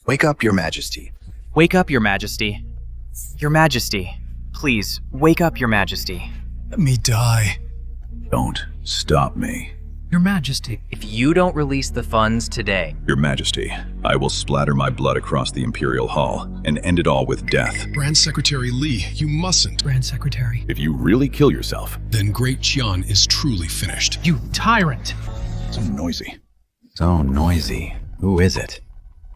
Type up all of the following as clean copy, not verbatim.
Wake up, Your Majesty. Wake up, Your Majesty. Your Majesty. Please, wake up, Your Majesty. Let me die. Don't stop me. Your Majesty. If you don't release the funds today, Your Majesty, I will splatter my blood across the Imperial Hall and end it all with death. Grand Secretary Li, you mustn't. Grand Secretary. If you really kill yourself. Then Great Qian is truly finished. You tyrant! So noisy. So noisy. Who is it?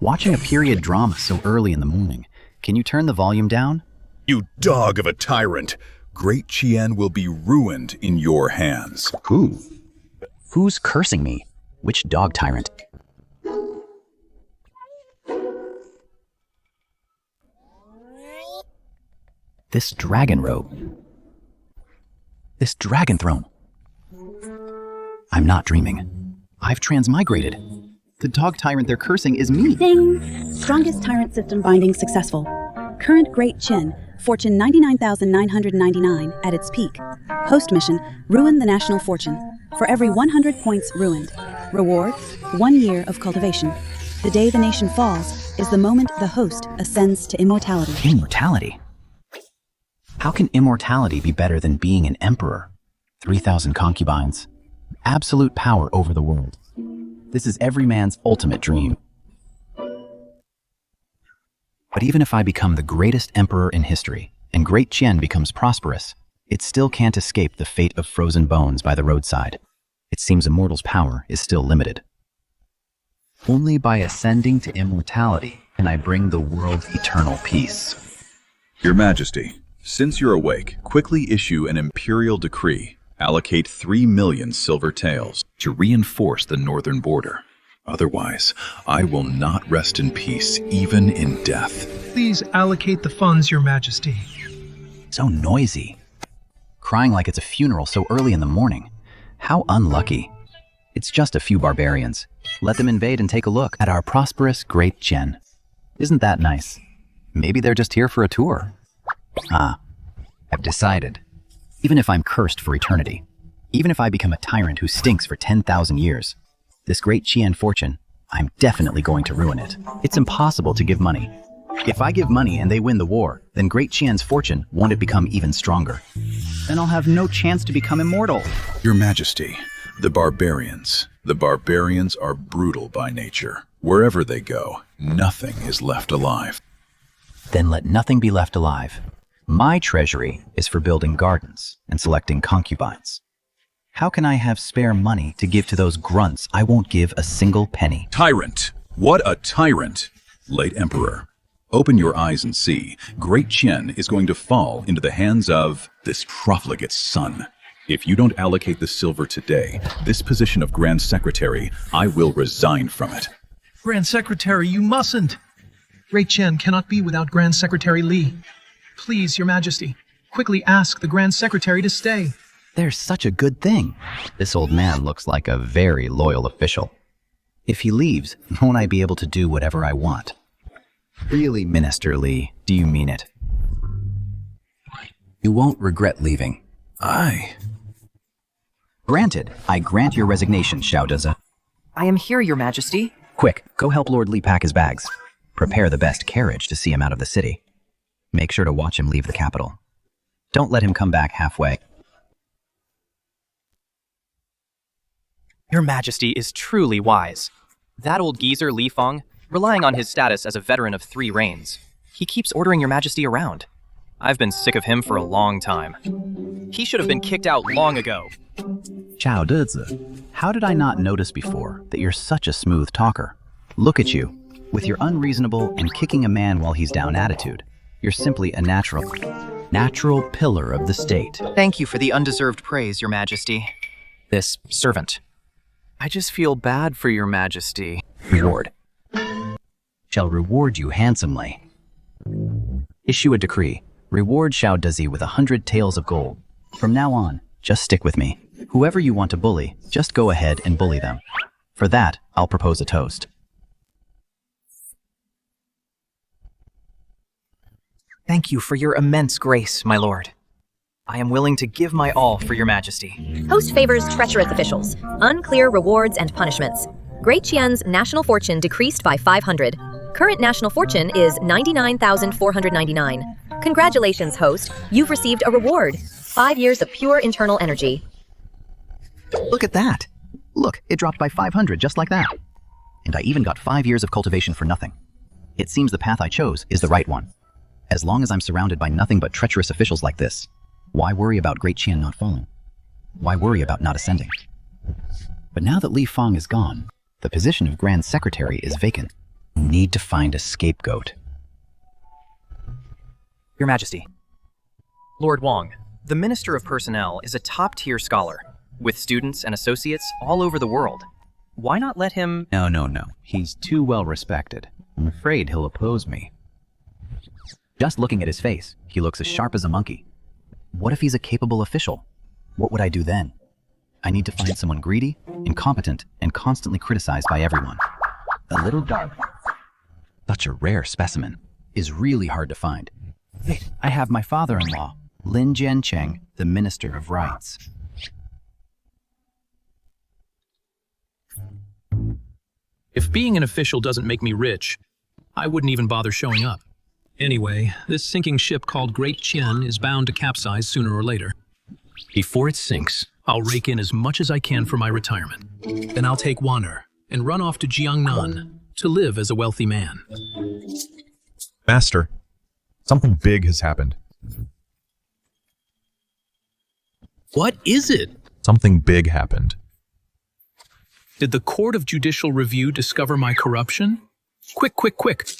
Watching a period drama so early in the morning. Can you turn the volume down? You dog of a tyrant! Great Qian will be ruined in your hands. Who? Who's cursing me? Which dog tyrant? This dragon robe. This dragon throne. I'm not dreaming. I've transmigrated. The dog tyrant they're cursing is me. Ding! Strongest tyrant system binding successful. Current Great Qin, fortune 99,999 at its peak. Host mission, ruin the national fortune. For every 100 points ruined. Rewards, 1 year of cultivation. The day the nation falls is the moment the host ascends to immortality. Immortality? How can immortality be better than being an emperor? 3,000 concubines. Absolute power over the world. This is every man's ultimate dream. But even if I become the greatest emperor in history, and Great Qian becomes prosperous, it still can't escape the fate of frozen bones by the roadside. It seems a mortal's power is still limited. Only by ascending to immortality can I bring the world eternal peace. Your Majesty, since you're awake, quickly issue an imperial decree. Allocate 3 million silver taels to reinforce the northern border. Otherwise, I will not rest in peace, even in death. Please allocate the funds, Your Majesty. So noisy. Crying like it's a funeral so early in the morning. How unlucky. It's just a few barbarians. Let them invade and take a look at our prosperous Great Qian. Isn't that nice? Maybe they're just here for a tour. I've decided. Even if I'm cursed for eternity, even if I become a tyrant who stinks for 10,000 years, this Great Qian fortune, I'm definitely going to ruin it. It's impossible to give money. If I give money and they win the war, then Great Qian's fortune won't become even stronger. Then I'll have no chance to become immortal. Your Majesty, the barbarians are brutal by nature. Wherever they go, nothing is left alive. Then let nothing be left alive. My treasury is for building gardens and selecting concubines. How can I have spare money to give to those grunts I won't give a single penny? Tyrant! What a tyrant! Late Emperor, open your eyes and see. Great Qian is going to fall into the hands of this profligate son. If you don't allocate the silver today, this position of Grand Secretary, I will resign from it. Grand Secretary, you mustn't! Great Qian cannot be without Grand Secretary Li. Please, Your Majesty, quickly ask the Grand Secretary to stay. There's such a good thing. This old man looks like a very loyal official. If he leaves, won't I be able to do whatever I want? Really, Minister Li, do you mean it? You won't regret leaving. Granted, I grant your resignation, Xiaodeze. I am here, Your Majesty. Quick, go help Lord Li pack his bags. Prepare the best carriage to see him out of the city. Make sure to watch him leave the capital. Don't let him come back halfway. Your Majesty is truly wise. That old geezer Li Feng, relying on his status as a veteran of 3 reigns, he keeps ordering Your Majesty around. I've been sick of him for a long time. He should have been kicked out long ago. Xiaodeze, how did I not notice before that you're such a smooth talker? Look at you, with your unreasonable and kicking a man while he's down attitude. You're simply a natural pillar of the state. Thank you for the undeserved praise, Your Majesty. This servant. I just feel bad for Your Majesty. Reward. Shall reward you handsomely. Issue a decree. Reward Xiaodeze with 100 taels of gold. From now on, just stick with me. Whoever you want to bully, just go ahead and bully them. For that, I'll propose a toast. Thank you for your immense grace, my lord. I am willing to give my all for Your Majesty. Host favors treacherous officials. Unclear rewards and punishments. Great Qian's national fortune decreased by 500. Current national fortune is 99,499. Congratulations, host. You've received a reward. 5 years of pure internal energy. Look at that. Look, it dropped by 500 just like that. And I even got 5 years of cultivation for nothing. It seems the path I chose is the right one. As long as I'm surrounded by nothing but treacherous officials like this, why worry about Great Qian not falling? Why worry about not ascending? But now that Li Fang is gone, the position of Grand Secretary is vacant. Need to find a scapegoat. Your Majesty. Lord Wang, the Minister of Personnel is a top-tier scholar, with students and associates all over the world. Why not let him— No. He's too well respected. I'm afraid he'll oppose me. Just looking at his face, he looks as sharp as a monkey. What if he's a capable official? What would I do then? I need to find someone greedy, incompetent, and constantly criticized by everyone. A little dark. Such a rare specimen is really hard to find. Wait, I have my father-in-law, Lin Jiancheng, the Minister of Rights. If being an official doesn't make me rich, I wouldn't even bother showing up. Anyway, this sinking ship called Great Qian is bound to capsize sooner or later. Before it sinks, I'll rake in as much as I can for my retirement. Then I'll take Waner and run off to Jiangnan to live as a wealthy man. Master, something big has happened. What is it? Something big happened. Did the Court of Judicial Review discover my corruption? Quick,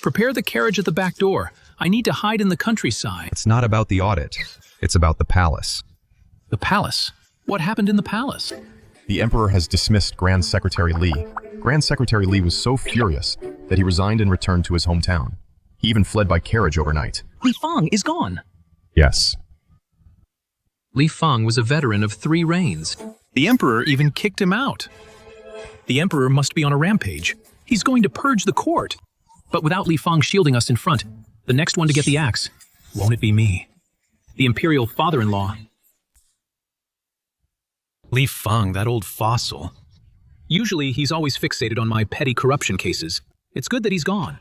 prepare the carriage at the back door. I need to hide in the countryside. It's not about the audit. It's about the palace. The palace? What happened in the palace? The Emperor has dismissed Grand Secretary Li. Grand Secretary Li was so furious that he resigned and returned to his hometown. He even fled by carriage overnight. Li Fang is gone. Yes. Li Fang was a veteran of 3 reigns. The Emperor even kicked him out. The Emperor must be on a rampage. He's going to purge the court. But without Li Fang shielding us in front, the next one to get the axe, won't it be me? The imperial father-in-law. Li Fang, that old fossil. Usually, he's always fixated on my petty corruption cases. It's good that he's gone.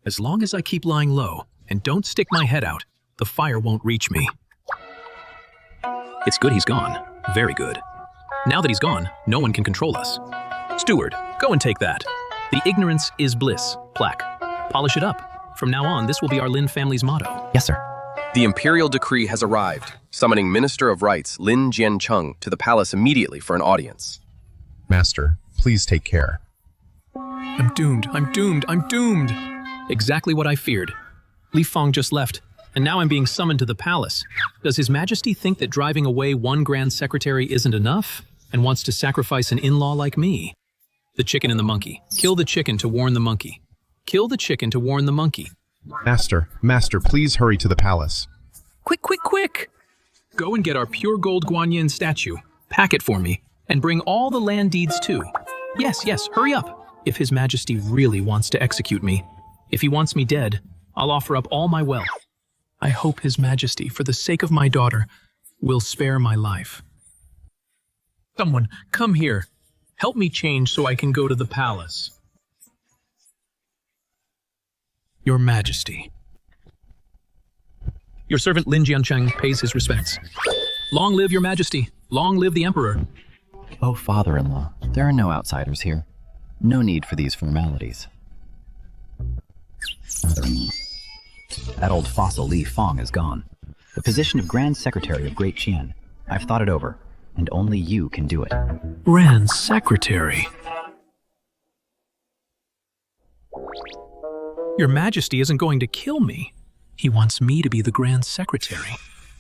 As long as I keep lying low and don't stick my head out, the fire won't reach me. It's good he's gone. Very good. Now that he's gone, no one can control us. Steward, go and take that. The ignorance is bliss plaque. Polish it up. From now on, this will be our Lin family's motto. Yes, sir. The imperial decree has arrived, summoning Minister of Rights Lin Jiancheng to the palace immediately for an audience. Master, please take care. I'm doomed. Exactly what I feared. Li Fang just left, and now I'm being summoned to the palace. Does His Majesty think that driving away one Grand Secretary isn't enough, and wants to sacrifice an in-law like me? The chicken and the monkey. Kill the chicken to warn the monkey. Kill the chicken to warn the monkey. Master, please hurry to the palace. Quick! Go and get our pure gold Guanyin statue, pack it for me, and bring all the land deeds too. Yes, hurry up. If His Majesty really wants to execute me, if he wants me dead, I'll offer up all my wealth. I hope His Majesty, for the sake of my daughter, will spare my life. Someone, come here. Help me change so I can go to the palace. Your Majesty. Your servant Lin Jiancheng pays his respects. Long live Your Majesty. Long live the Emperor. Oh, father-in-law, there are no outsiders here. No need for these formalities. Father-in-law. That old fossil Li Fang is gone. The position of Grand Secretary of Great Qian. I've thought it over, and only you can do it. Grand Secretary? Your Majesty isn't going to kill me. He wants me to be the Grand Secretary.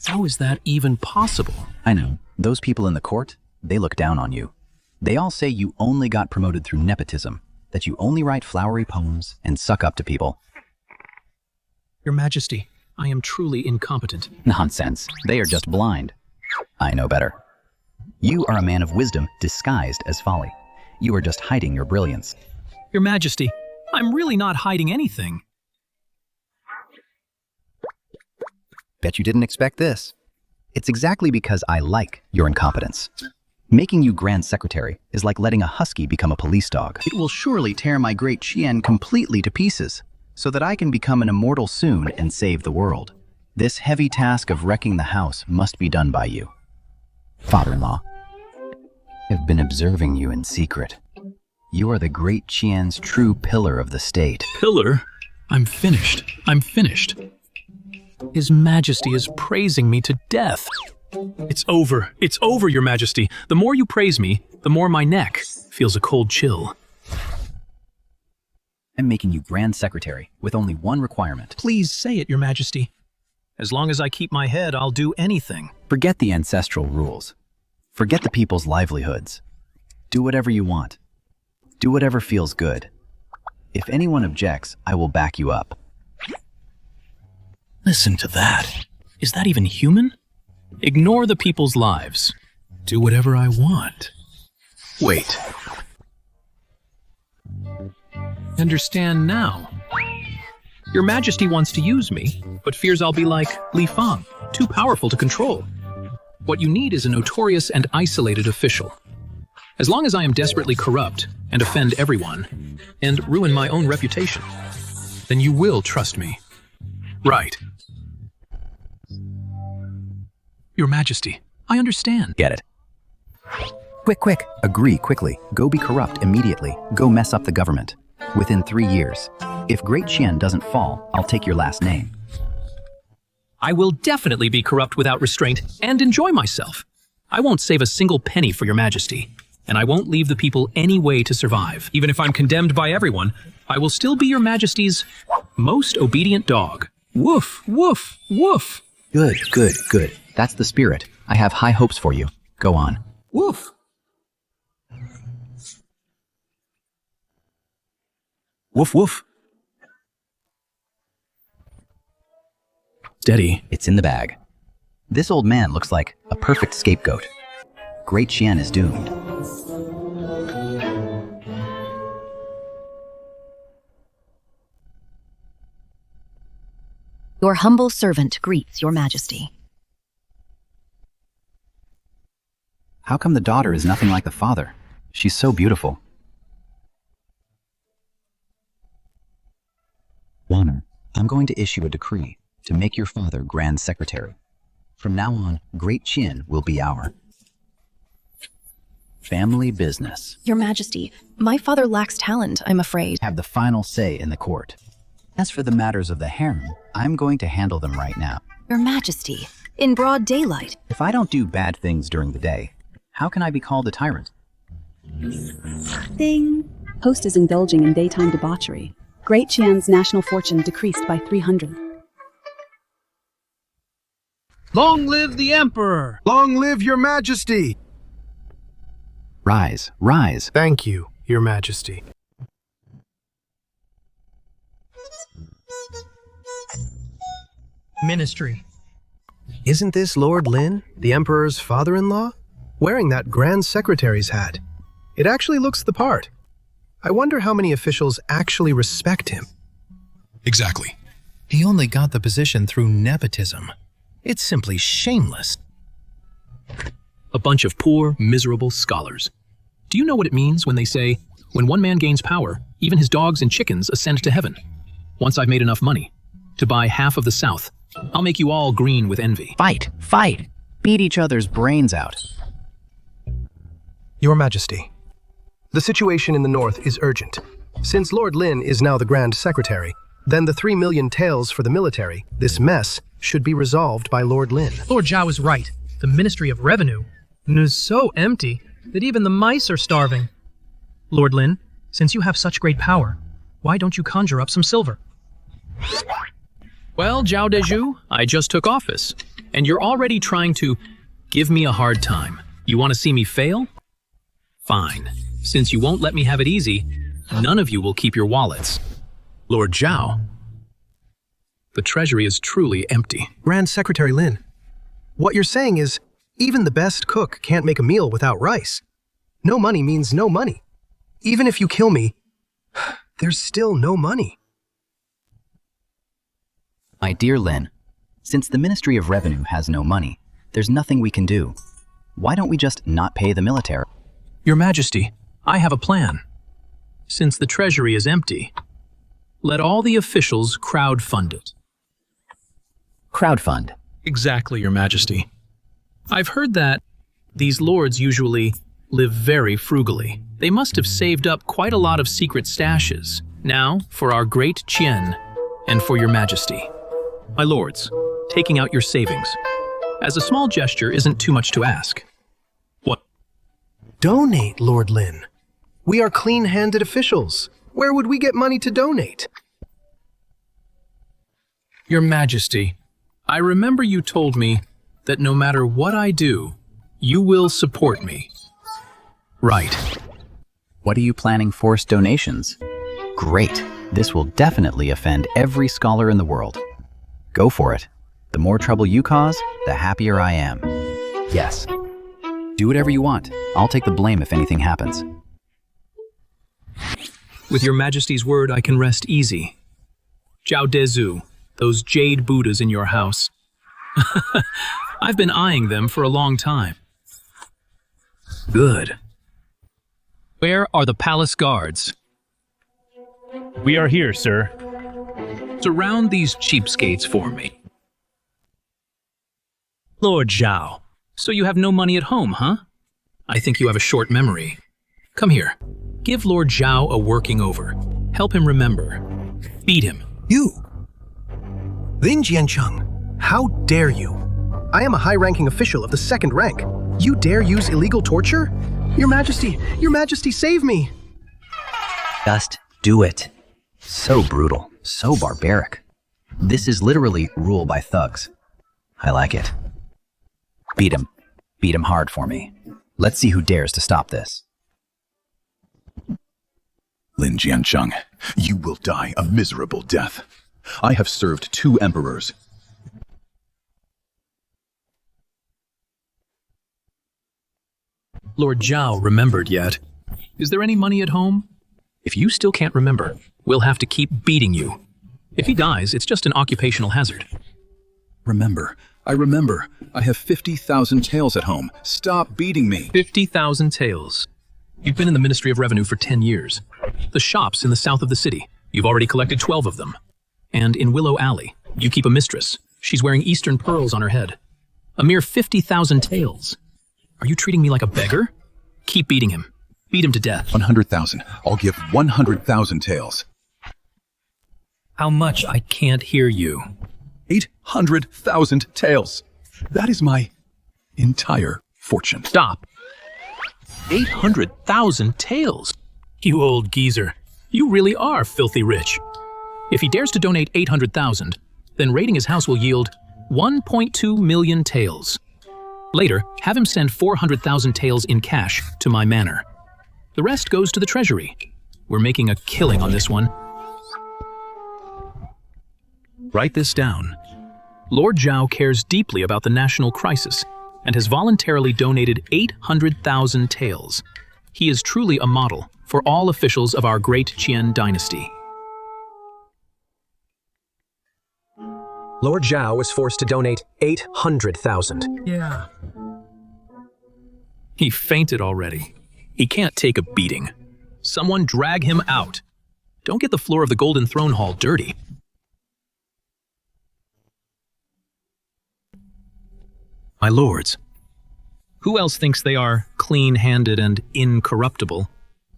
How is that even possible? I know. Those people in the court, they look down on you. They all say you only got promoted through nepotism, that you only write flowery poems and suck up to people. Your Majesty, I am truly incompetent. Nonsense. They are just blind. I know better. You are a man of wisdom disguised as folly. You are just hiding your brilliance. Your Majesty, I'm really not hiding anything. Bet you didn't expect this. It's exactly because I like your incompetence. Making you Grand Secretary is like letting a husky become a police dog. It will surely tear my great Qian completely to pieces, so that I can become an immortal soon and save the world. This heavy task of wrecking the house must be done by you. Father-in-law, I have been observing you in secret. You are the great Qian's true pillar of the state. Pillar? I'm finished. I'm finished. His Majesty is praising me to death. It's over. It's over, Your Majesty. The more you praise me, the more my neck feels a cold chill. I'm making you Grand Secretary with only one requirement. Please say it, Your Majesty. As long as I keep my head, I'll do anything. Forget the ancestral rules. Forget the people's livelihoods. Do whatever you want. Do whatever feels good. If anyone objects, I will back you up. Listen to that. Is that even human? Ignore the people's lives. Do whatever I want. Wait. Understand now. Your Majesty wants to use me, but fears I'll be like Lifeng, too powerful to control. What you need is a notorious and isolated official. As long as I am desperately corrupt and offend everyone, and ruin my own reputation, then you will trust me. Right. Your Majesty, I understand. Get it. Quick, quick. Agree quickly. Go be corrupt immediately. Go mess up the government. Within 3 years. If Great Qian doesn't fall, I'll take your last name. I will definitely be corrupt without restraint and enjoy myself. I won't save a single penny for Your Majesty, and I won't leave the people any way to survive. Even if I'm condemned by everyone, I will still be Your Majesty's most obedient dog. Woof, woof, woof. Good, good, good. That's the spirit. I have high hopes for you. Go on. Woof. Woof, woof. Steady. It's in the bag. This old man looks like a perfect scapegoat. Great Qian is doomed. Your humble servant greets Your Majesty. How come the daughter is nothing like the father? She's so beautiful. Honor, I'm going to issue a decree to make your father Grand Secretary. From now on, Great Qian will be our family business. Your Majesty, my father lacks talent, I'm afraid. Have the final say in the court. As for the matters of the harem, I'm going to handle them right now. Your Majesty, in broad daylight. If I don't do bad things during the day, how can I be called a tyrant? Ding! Host is indulging in daytime debauchery. Great Qian's national fortune decreased by 300. Long live the Emperor! Long live Your Majesty! Rise, rise. Thank you, Your Majesty. Ministry. Isn't this Lord Lin, the Emperor's father-in-law? Wearing that Grand Secretary's hat. It actually looks the part. I wonder how many officials actually respect him. Exactly. He only got the position through nepotism. It's simply shameless. A bunch of poor, miserable scholars. Do you know what it means when they say, when one man gains power, even his dogs and chickens ascend to heaven? Once I've made enough money to buy half of the South, I'll make you all green with envy. Fight, fight. Beat each other's brains out. Your Majesty, the situation in the north is urgent. Since Lord Lin is now the Grand Secretary, then the 3 million taels for the military, this mess, should be resolved by Lord Lin. Lord Zhao is right. The Ministry of Revenue is so empty that even the mice are starving. Lord Lin, since you have such great power, why don't you conjure up some silver? Well, Zhao Dezhu, I just took office, and you're already trying to give me a hard time. You want to see me fail? Fine. Since you won't let me have it easy, none of you will keep your wallets. Lord Zhao, the treasury is truly empty. Grand Secretary Lin, what you're saying is, even the best cook can't make a meal without rice. No money means no money. Even if you kill me, there's still no money. My dear Lin, since the Ministry of Revenue has no money, there's nothing we can do. Why don't we just not pay the military? Your Majesty, I have a plan. Since the treasury is empty, let all the officials crowdfund it. Crowdfund. Exactly, Your Majesty. I've heard that these lords usually live very frugally. They must have saved up quite a lot of secret stashes. Now, for our great Qian, and for Your Majesty. My lords, taking out your savings. As a small gesture isn't too much to ask. What? Donate, Lord Lin. We are clean-handed officials. Where would we get money to donate? Your Majesty, I remember you told me that no matter what I do, you will support me. Right. What are you planning? Forced donations? Great. This will definitely offend every scholar in the world. Go for it. The more trouble you cause, the happier I am. Yes. Do whatever you want. I'll take the blame if anything happens. With Your Majesty's word, I can rest easy. Zhao Dezu, those jade Buddhas in your house. I've been eyeing them for a long time. Good. Where are the palace guards? We are here, sir. Surround these cheapskates for me. Lord Zhao, so you have no money at home, huh? I think you have a short memory. Come here. Give Lord Zhao a working over. Help him remember. Beat him. You! Lin Jiancheng, how dare you? I am a high-ranking official of the second rank. You dare use illegal torture? Your Majesty, save me! Just do it. So brutal, so barbaric. This is literally rule by thugs. I like it. Beat him. Beat him hard for me. Let's see who dares to stop this. Lin Jiancheng, you will die a miserable death. I have served 2 emperors. Lord Zhao remembered yet. Is there any money at home? If you still can't remember, we'll have to keep beating you. If he dies, it's just an occupational hazard. I remember. I have 50,000 taels at home. Stop beating me. 50,000 taels. You've been in the Ministry of Revenue for 10 years. The shops in the south of the city, you've already collected 12 of them. And in Willow Alley, you keep a mistress. She's wearing Eastern pearls on her head. A mere 50,000 taels. Are you treating me like a beggar? Keep beating him. Beat him to death. 100,000. I'll give 100,000 taels. How much? I can't hear you. 800,000 taels. That is my entire fortune. Stop. 800,000 taels. You old geezer. You really are filthy rich. If he dares to donate 800,000, then raiding his house will yield 1.2 million taels. Later, have him send 400,000 taels in cash to my manor. The rest goes to the treasury. We're making a killing on this one. Write this down. Lord Zhao cares deeply about the national crisis and has voluntarily donated 800,000 taels. He is truly a model for all officials of our great Qian dynasty. Lord Zhao was forced to donate 800,000. Yeah. He fainted already. He can't take a beating. Someone drag him out. Don't get the floor of the Golden Throne Hall dirty. My lords, who else thinks they are clean-handed and incorruptible?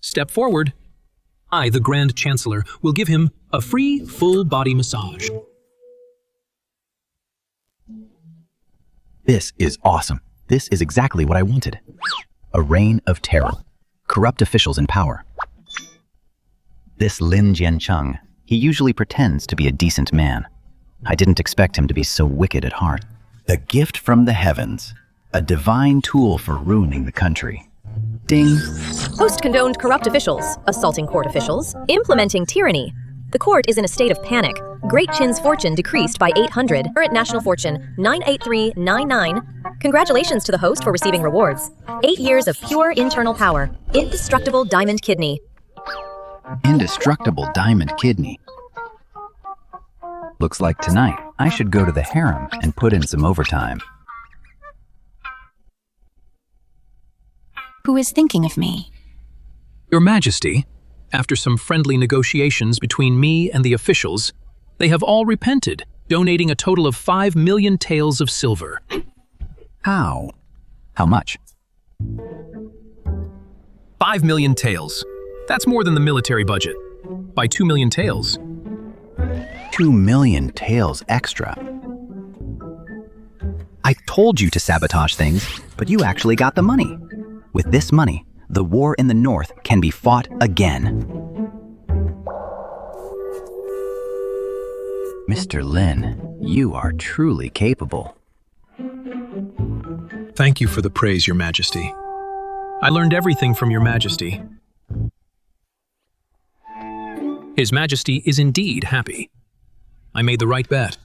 Step forward. I, the Grand Chancellor, will give him a free, full-body massage. This is awesome. This is exactly what I wanted. A reign of terror. Corrupt officials in power. This Lin Jiancheng, he usually pretends to be a decent man. I didn't expect him to be so wicked at heart. The gift from the heavens. A divine tool for ruining the country. Ding. Host condoned corrupt officials, assaulting court officials, implementing tyranny. The court is in a state of panic. Great Qin's fortune decreased by 800. Current national fortune, 98399. Congratulations to the host for receiving rewards. 8 years of pure internal power. Indestructible diamond kidney. Indestructible diamond kidney. Looks like tonight I should go to the harem and put in some overtime. who is thinking of me. Your Majesty, after some friendly negotiations between me and the officials, they have all repented, donating a total of 5 million taels of silver. How? How much? 5 million taels. That's more than the military budget. By 2 million taels. 2 million taels extra. I told you to sabotage things, but you actually got the money. With this money, the war in the north can be fought again. Mr. Lin, you are truly capable. Thank you for the praise, Your Majesty. I learned everything from Your Majesty. His Majesty is indeed happy. I made the right bet.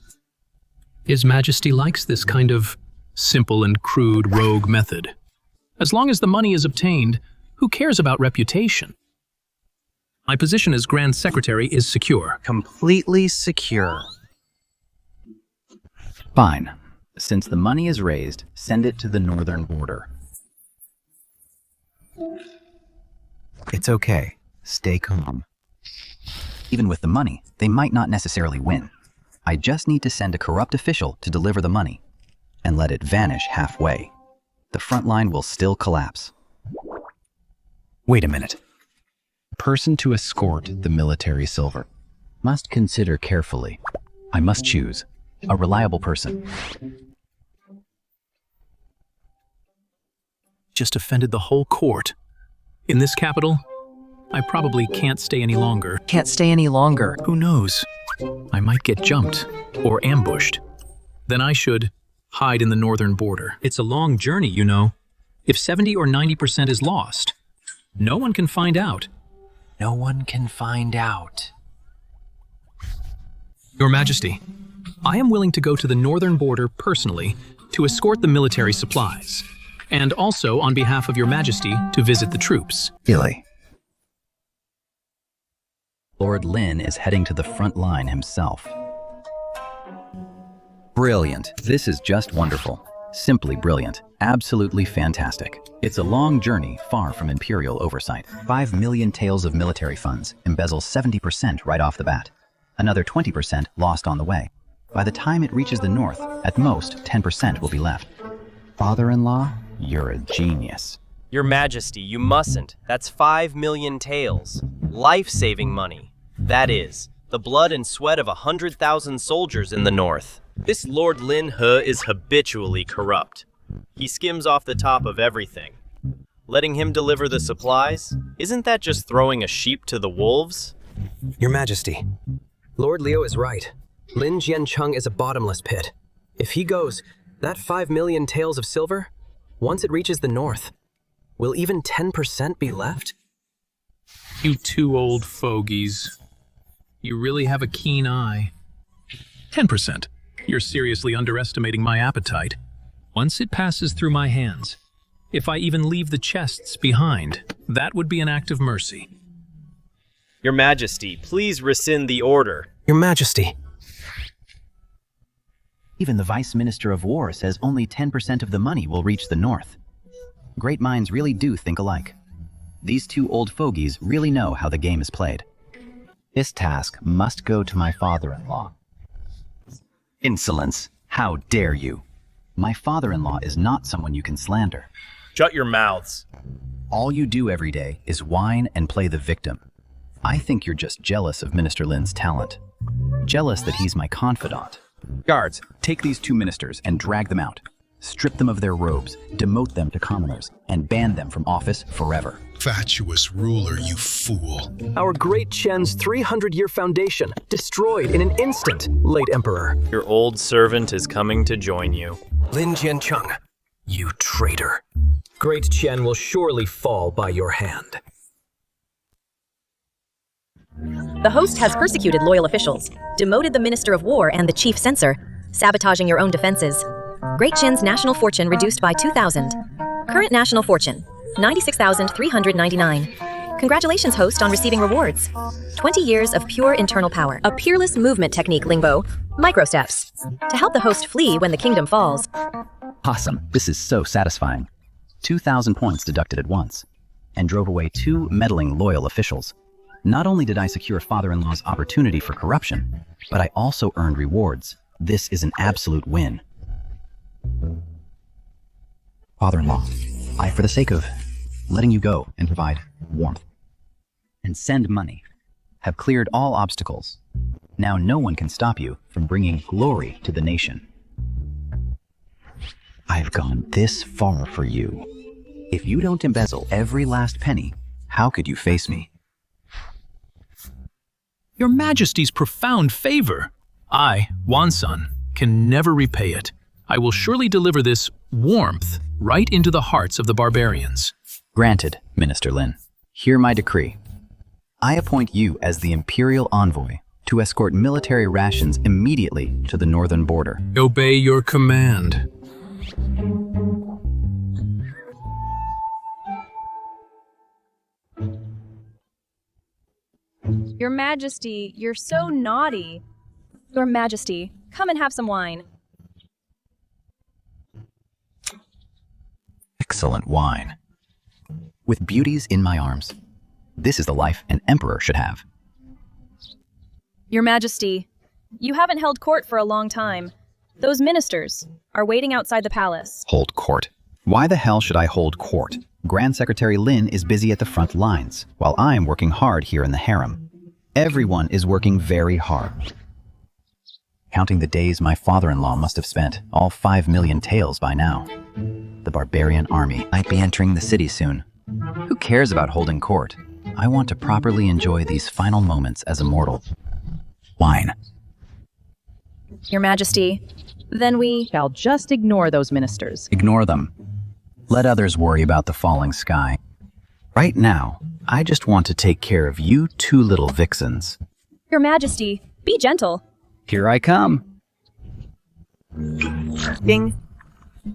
His Majesty likes this kind of simple and crude rogue method. As long as the money is obtained, who cares about reputation? My position as Grand Secretary is secure. Completely secure. Fine. Since the money is raised, send it to the northern border. It's okay. Stay calm. Even with the money, they might not necessarily win. I just need to send a corrupt official to deliver the money and let it vanish halfway. The front line will still collapse. Wait a minute. Person to escort the military silver. Must consider carefully. I must choose a reliable person. Just offended the whole court. In this capital, I probably can't stay any longer. Can't stay any longer. Who knows? I might get jumped or ambushed. Then I should hide in the northern border. It's a long journey, you know. If 70 or 90% is lost, no one can find out. No one can find out. Your Majesty, I am willing to go to the northern border personally to escort the military supplies, and also on behalf of Your Majesty to visit the troops. Really? Lord Lin is heading to the front line himself. Brilliant. This is just wonderful. Simply brilliant. Absolutely fantastic. It's a long journey, far from imperial oversight. 5 million taels of military funds, embezzle 70% right off the bat. Another 20% lost on the way. By the time it reaches the north, at most 10% will be left. Father-in-law, you're a genius. Your Majesty, you mustn't. That's 5 million taels. Life-saving money. That is, the blood and sweat of 100,000 soldiers in the north. This Lord Lin He is habitually corrupt. He skims off the top of everything. Letting him deliver the supplies? Isn't that just throwing a sheep to the wolves? Your Majesty, Lord Liu is right. Lin Jiancheng is a bottomless pit. If he goes, that 5 million taels of silver, once it reaches the north, will even 10% be left? You two old fogies. You really have a keen eye. 10%. You're seriously underestimating my appetite. Once it passes through my hands, if I even leave the chests behind, that would be an act of mercy. Your Majesty, please rescind the order. Your Majesty. Even the Vice Minister of War says only 10% of the money will reach the north. Great minds really do think alike. These two old fogies really know how the game is played. This task must go to my father-in-law. Insolence! How dare you! My father-in-law is not someone you can slander. Shut your mouths. All you do every day is whine and play the victim. I think you're just jealous of Minister Lin's talent. Jealous that he's my confidant. Guards, take these two ministers and drag them out. Strip them of their robes, demote them to commoners, and ban them from office forever. Fatuous ruler, you fool. Our great Qian's 300-year foundation, destroyed in an instant, late Emperor. Your old servant is coming to join you. Lin Jiancheng, you traitor. Great Qian will surely fall by your hand. The host has persecuted loyal officials, demoted the Minister of War and the Chief Censor, sabotaging your own defenses. Great Qian's national fortune reduced by 2,000. Current national fortune, 96,399. Congratulations, host, on receiving rewards. 20 years of pure internal power. A peerless movement technique, Lingbo. Microsteps. To help the host flee when the kingdom falls. Awesome. This is so satisfying. 2,000 points deducted at once, and drove away 2 meddling loyal officials. Not only did I secure father-in-law's opportunity for corruption, but I also earned rewards. This is an absolute win. Father-in-law, I, for the sake of letting you go and provide warmth and send money, have cleared all obstacles. Now no one can stop you from bringing glory to the nation. I've gone this far for you. If you don't embezzle every last penny, how could you face me? Your Majesty's profound favor. I, Wansun, can never repay it. I will surely deliver this warmth right into the hearts of the barbarians. Granted, Minister Lin. Hear my decree. I appoint you as the Imperial Envoy to escort military rations immediately to the northern border. Obey your command. Your Majesty, you're so naughty. Your Majesty, come and have some wine. Excellent wine. With beauties in my arms. This is the life an emperor should have. Your Majesty, you haven't held court for a long time. Those ministers are waiting outside the palace. Hold court. Why the hell should I hold court? Grand Secretary Lin is busy at the front lines, while I'm working hard here in the harem. Everyone is working very hard. Counting the days my father-in-law must have spent, all 5 million taels by now. The barbarian army might be entering the city soon. Who cares about holding court? I want to properly enjoy these final moments as a mortal. Wine. Your Majesty, then we shall just ignore those ministers. Ignore them. Let others worry about the falling sky. Right now, I just want to take care of you 2 little vixens. Your Majesty, be gentle. Here I come. Ding.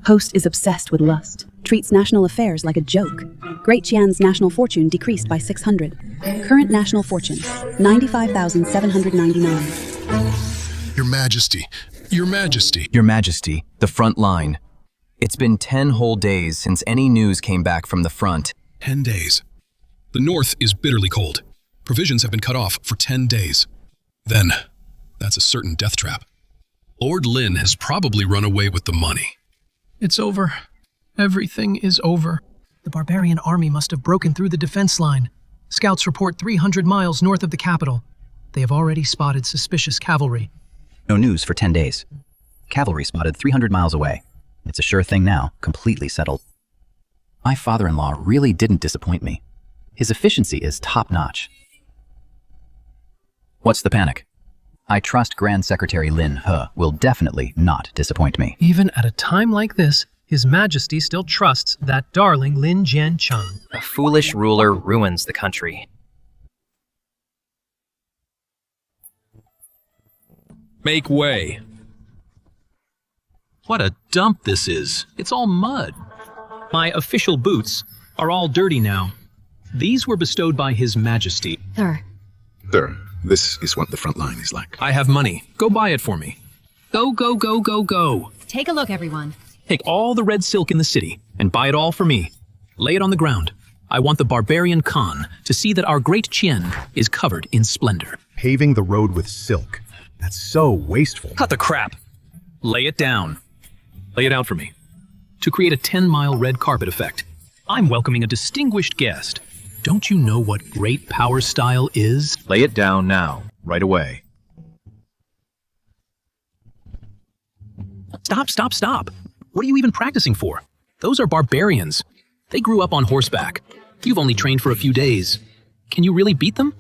Host is obsessed with lust, treats national affairs like a joke. Great Qian's national fortune decreased by 600. Current national fortune, 95,799. Your Majesty, Your Majesty. Your Majesty, the front line. It's been 10 whole days since any news came back from the front. 10 days. The north is bitterly cold. Provisions have been cut off for 10 days. Then, that's a certain death trap. Lord Lin has probably run away with the money. It's over. Everything is over. The barbarian army must have broken through the defense line. Scouts report 300 miles north of the capital. They have already spotted suspicious cavalry. No news for 10 days. Cavalry spotted 300 miles away. It's a sure thing now, completely settled. My father-in-law really didn't disappoint me. His efficiency is top-notch. What's the panic? I trust Grand Secretary Lin He will definitely not disappoint me. Even at a time like this, His Majesty still trusts that darling Lin Jiancheng. A foolish ruler ruins the country. Make way. What a dump this is. It's all mud. My official boots are all dirty now. These were bestowed by His Majesty. Sir. Sir, this is what the front line is like. I have money. Go buy it for me. Go, go, go, go, go. Take a look, everyone. Take all the red silk in the city and buy it all for me. Lay it on the ground. I want the barbarian Khan to see that our great Qian is covered in splendor. Paving the road with silk. That's so wasteful. Cut the crap. Lay it down. Lay it out for me. To create a 10-mile red carpet effect, I'm welcoming a distinguished guest. Don't you know what great power style is? Lay it down now, right away. Stop, stop, stop. What are you even practicing for? Those are barbarians. They grew up on horseback. You've only trained for a few days. Can you really beat them?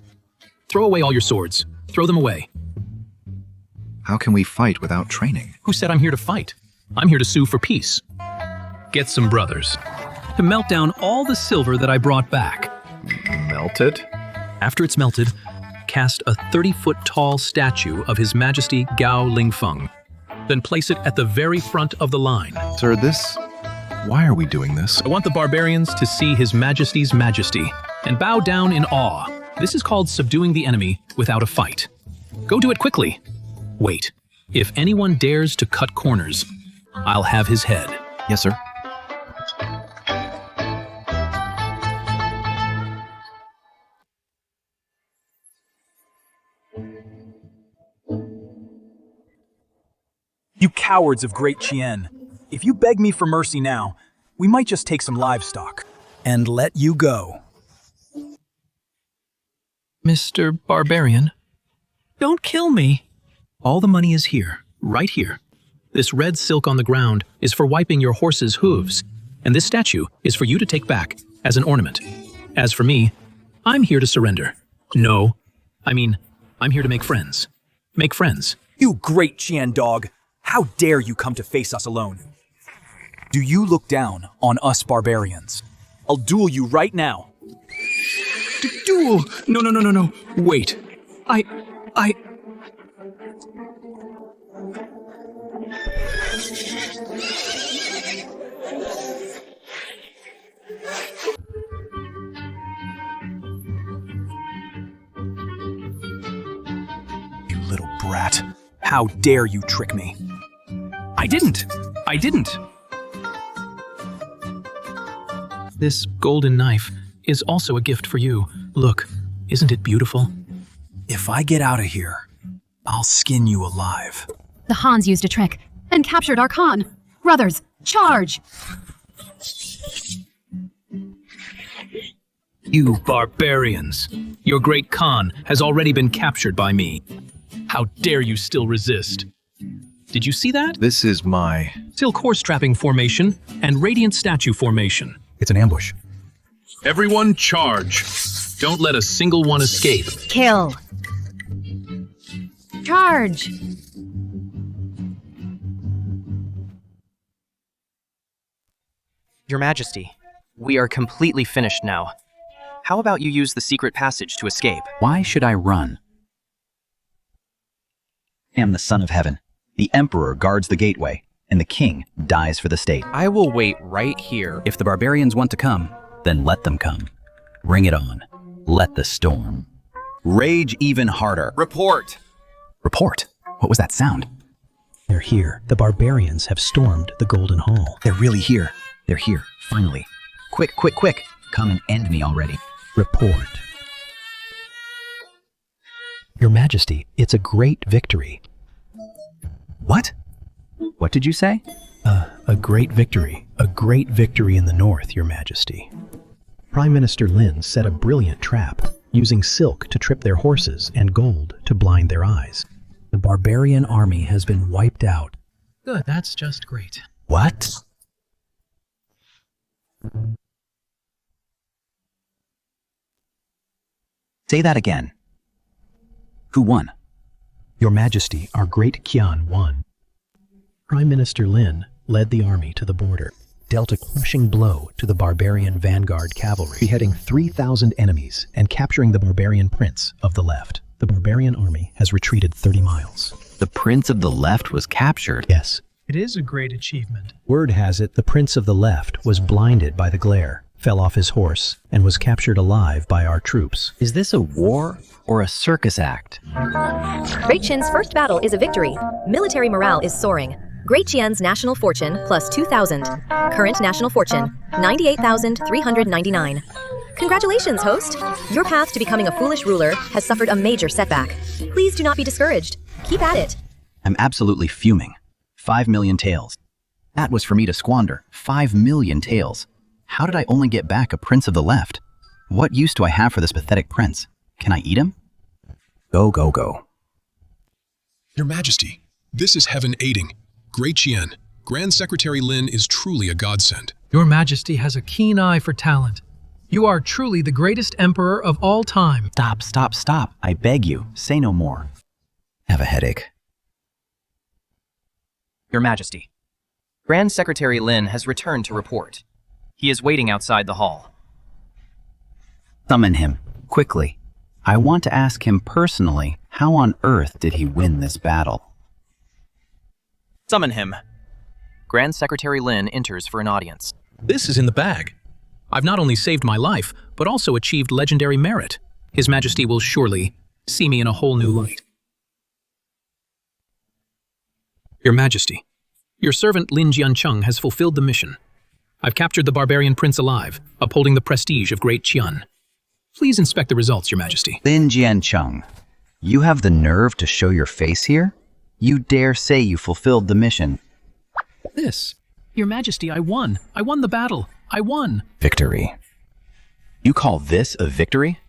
Throw away all your swords. Throw them away. How can we fight without training? Who said I'm here to fight? I'm here to sue for peace. Get some brothers. To melt down all the silver that I brought back. Melt it? After it's melted, cast a 30-foot-tall statue of His Majesty Gao Lingfeng. Then place it at the very front of the line. Sir, why are we doing this? I want the barbarians to see His Majesty's majesty and bow down in awe. This is called subduing the enemy without a fight. Go do it quickly. Wait. If anyone dares to cut corners, I'll have his head. Yes, sir. You cowards of Great Chien. If you beg me for mercy now, we might just take some livestock and let you go. Mr. Barbarian, don't kill me. All the money is here, right here. This red silk on the ground is for wiping your horse's hooves, and this statue is for you to take back as an ornament. As for me, I'm here to surrender. No, I'm here to make friends. Make friends. You Great Chien dog, how dare you come to face us alone? Do you look down on us barbarians? I'll duel you right now. Duel? No. Wait. You little brat. How dare you trick me? I didn't. This golden knife is also a gift for you. Look, isn't it beautiful? If I get out of here, I'll skin you alive. The Hans used a trick and captured our Khan. Brothers, charge! You barbarians! Your great Khan has already been captured by me. How dare you still resist? Did you see that? This is my... Silk horse trapping formation and radiant statue formation. It's an ambush. Everyone charge. Don't let a single one escape. Kill! Charge! Your Majesty, we are completely finished now. How about you use the secret passage to escape? Why should I run? I am the Son of Heaven. The Emperor guards the gateway, and the King dies for the state. I will wait right here. If the barbarians want to come, then let them come. Bring it on. Let the storm. Rage even harder. Report! Report? What was that sound? They're here. The barbarians have stormed the Golden Hall. They're really here. They're here, finally. Quick. Come and end me already. Report. Your Majesty, it's a great victory. What? What did you say? A great victory. A great victory in the north, Your Majesty. Prime Minister Lin set a brilliant trap, using silk to trip their horses and gold to blind their eyes. The barbarian army has been wiped out. Good, that's just great. What? Say that again. Who won? Your Majesty, our great Qian won. Prime Minister Lin led the army to the border, dealt a crushing blow to the barbarian vanguard cavalry, beheading 3,000 enemies and capturing the barbarian prince of the left. The barbarian army has retreated 30 miles. The prince of the left was captured? Yes. It is a great achievement. Word has it the prince of the left was blinded by the glare, fell off his horse, and was captured alive by our troops. Is this a war or a circus act? Great Qian's first battle is a victory. Military morale is soaring. Great Qian's national fortune plus 2,000. Current national fortune, 98,399. Congratulations, host! Your path to becoming a foolish ruler has suffered a major setback. Please do not be discouraged. Keep at it. I'm absolutely fuming. 5 million taels. That was for me to squander. 5 million taels. How did I only get back a prince of the left? What use do I have for this pathetic prince? Can I eat him? Go. Your Majesty, this is heaven aiding. Great Chien, Grand Secretary Lin is truly a godsend. Your Majesty has a keen eye for talent. You are truly the greatest emperor of all time. Stop. I beg you, say no more. Have a headache. Your Majesty, Grand Secretary Lin has returned to report. He is waiting outside the hall. Summon him, quickly. I want to ask him personally, how on earth did he win this battle? Summon him. Grand Secretary Lin enters for an audience. This is in the bag. I've not only saved my life, but also achieved legendary merit. His Majesty will surely see me in a whole new light. Your Majesty, your servant Lin Jiancheng has fulfilled the mission. I've captured the barbarian prince alive, upholding the prestige of Great Qian. Please inspect the results, Your Majesty. Lin Jiancheng, you have the nerve to show your face here? You dare say you fulfilled the mission? This. Your Majesty, I won. I won the battle. I won. Victory. You call this a victory?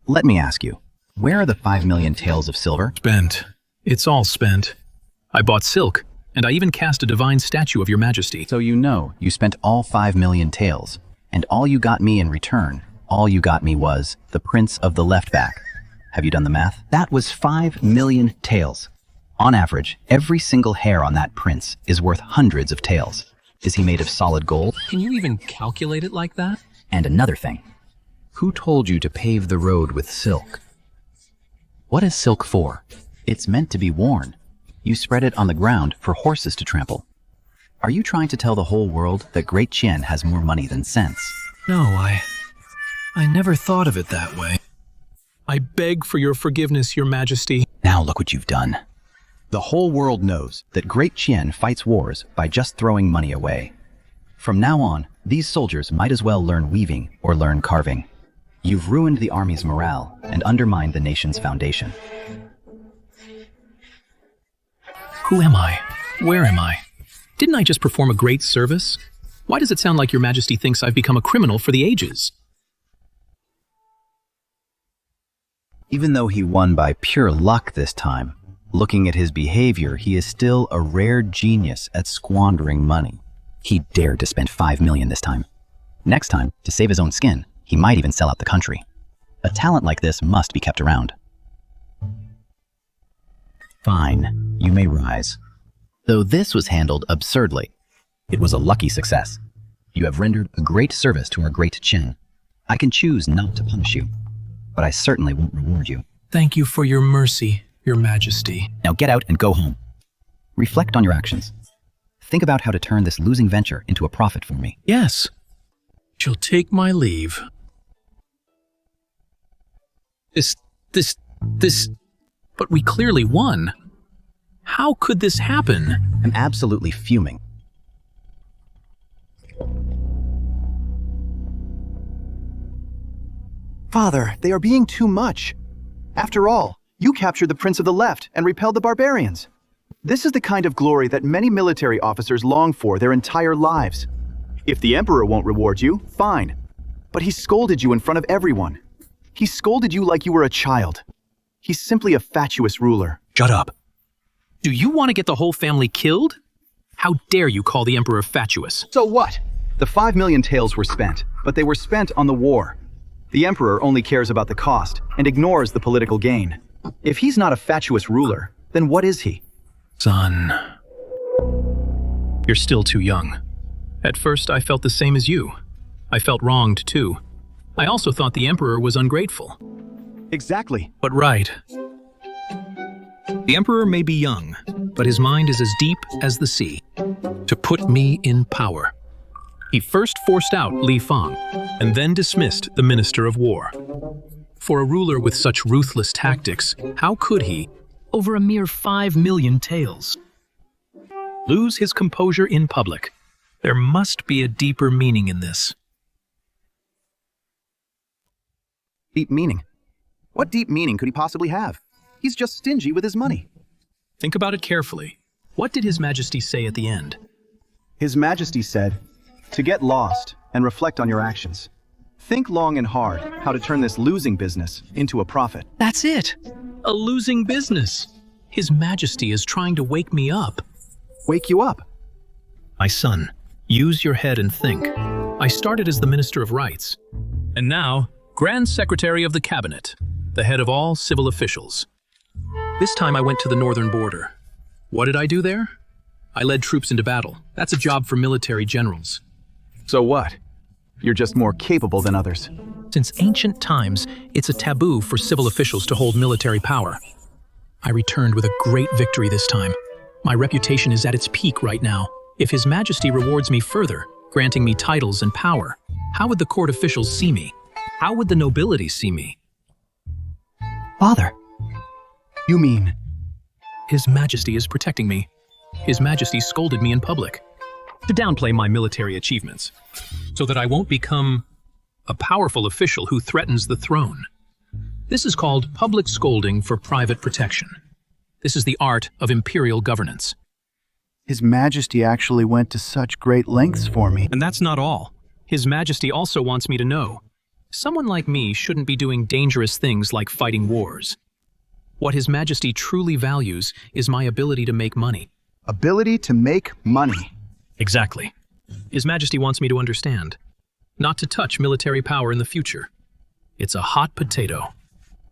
Let me ask you, where are the 5 million taels of silver? Spent. It's all spent. I bought silk, and I even cast a divine statue of Your Majesty. So you know you spent all 5 million taels, and all you got me in return, all you got me was the Prince of the Left Back. Have you done the math? That was 5 million taels. On average, every single hair on that prince is worth hundreds of taels. Is he made of solid gold? Can you even calculate it like that? And another thing. Who told you to pave the road with silk? What is silk for? It's meant to be worn. You spread it on the ground for horses to trample. Are you trying to tell the whole world that Great Qian has more money than sense? No, I never thought of it that way. I beg for your forgiveness, Your Majesty. Now look what you've done. The whole world knows that Great Qian fights wars by just throwing money away. From now on, these soldiers might as well learn weaving or learn carving. You've ruined the army's morale and undermined the nation's foundation. Who am I? Where am I? Didn't I just perform a great service? Why does it sound like Your Majesty thinks I've become a criminal for the ages? Even though he won by pure luck this time, looking at his behavior, he is still a rare genius at squandering money. He dared to spend 5 million this time. Next time, to save his own skin, he might even sell out the country. A talent like this must be kept around. Fine, you may rise. Though this was handled absurdly, it was a lucky success. You have rendered a great service to our great Qian. I can choose not to punish you, but I certainly won't reward you. Thank you for your mercy, Your Majesty. Now get out and go home. Reflect on your actions. Think about how to turn this losing venture into a profit for me. Yes. Shall take my leave. But we clearly won. How could this happen? I'm absolutely fuming. Father, they are being too much. After all, you captured the Prince of the Left and repelled the barbarians. This is the kind of glory that many military officers long for their entire lives. If the Emperor won't reward you, fine. But he scolded you in front of everyone. He scolded you like you were a child. He's simply a fatuous ruler. Shut up. Do you want to get the whole family killed? How dare you call the Emperor fatuous? So what? The 5 million taels were spent, but they were spent on the war. The Emperor only cares about the cost and ignores the political gain. If he's not a fatuous ruler, then what is he? Son, you're still too young. At first, I felt the same as you. I felt wronged, too. I also thought the Emperor was ungrateful. Exactly. But right. The Emperor may be young, but his mind is as deep as the sea. To put me in power. He first forced out Lifeng, and then dismissed the Minister of War. For a ruler with such ruthless tactics, how could he, over a mere 5 million taels, lose his composure in public? There must be a deeper meaning in this. Deep meaning? What deep meaning could he possibly have? He's just stingy with his money. Think about it carefully. What did His Majesty say at the end? His Majesty said, to get lost and reflect on your actions. Think long and hard how to turn this losing business into a profit. That's it. A losing business. His Majesty is trying to wake me up. Wake you up? My son, use your head and think. I started as the Minister of Rights, and now Grand Secretary of the Cabinet, the head of all civil officials. This time I went to the northern border. What did I do there? I led troops into battle. That's a job for military generals. So what? You're just more capable than others. Since ancient times, it's a taboo for civil officials to hold military power. I returned with a great victory this time. My reputation is at its peak right now. If His Majesty rewards me further, granting me titles and power, how would the court officials see me? How would the nobility see me? Father, you mean? His Majesty is protecting me. His Majesty scolded me in public to downplay my military achievements, so that I won't become a powerful official who threatens the throne. This is called public scolding for private protection. This is the art of imperial governance. His Majesty actually went to such great lengths for me. And that's not all. His Majesty also wants me to know. Someone like me shouldn't be doing dangerous things like fighting wars. What His Majesty truly values is my ability to make money. Ability to make money. Exactly. His Majesty wants me to understand. Not to touch military power in the future. It's a hot potato.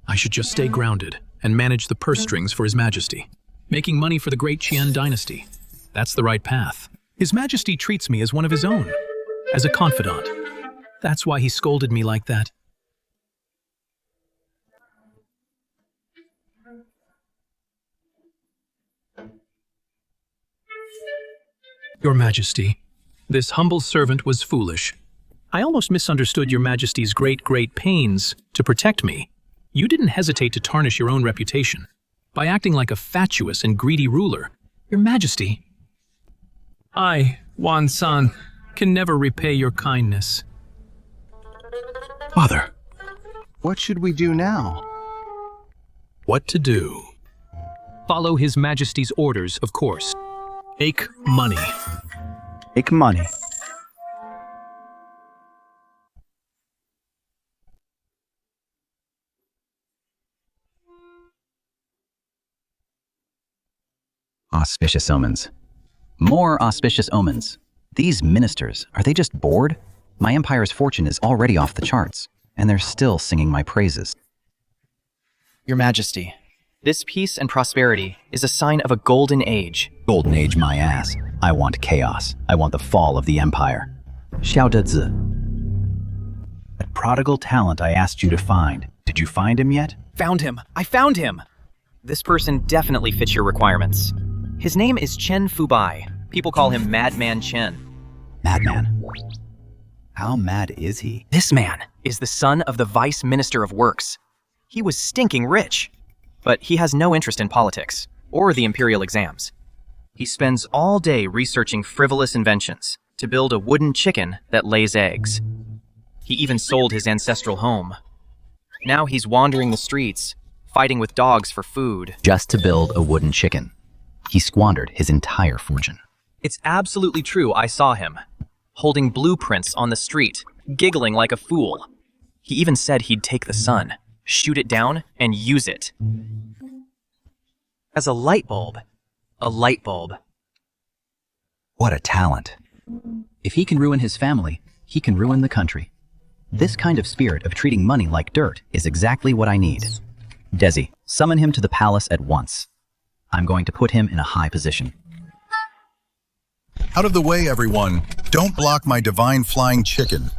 I should just stay grounded and manage the purse strings for His Majesty. Making money for the great Qian dynasty. That's the right path. His Majesty treats me as one of his own. As a confidant. That's why he scolded me like that. Your Majesty, this humble servant was foolish. I almost misunderstood Your Majesty's great pains to protect me. You didn't hesitate to tarnish your own reputation by acting like a fatuous and greedy ruler. Your Majesty, I, Wan San, can never repay your kindness. Father, what should we do now? What to do? Follow His Majesty's orders, of course. Make money. Make money. Auspicious omens. More auspicious omens. These ministers, are they just bored? My empire's fortune is already off the charts, and they're still singing my praises. Your Majesty, this peace and prosperity is a sign of a golden age. Golden age my ass. I want chaos. I want the fall of the empire. Xiao Dezi. That prodigal talent I asked you to find. Did you find him yet? Found him! I found him! This person definitely fits your requirements. His name is Chen Fubai. People call him Madman Chen. Madman? How mad is he? This man is the son of the Vice Minister of Works. He was stinking rich, but he has no interest in politics or the imperial exams. He spends all day researching frivolous inventions to build a wooden chicken that lays eggs. He even sold his ancestral home. Now he's wandering the streets, fighting with dogs for food. Just to build a wooden chicken. He squandered his entire fortune. It's absolutely true, I saw him, holding blueprints on the street, giggling like a fool. He even said he'd take the sun, shoot it down, and use it. As a light bulb. A light bulb. What a talent. If he can ruin his family, he can ruin the country. This kind of spirit of treating money like dirt is exactly what I need. Desi, summon him to the palace at once. I'm going to put him in a high position. Out of the way, everyone. Don't block my divine flying chicken.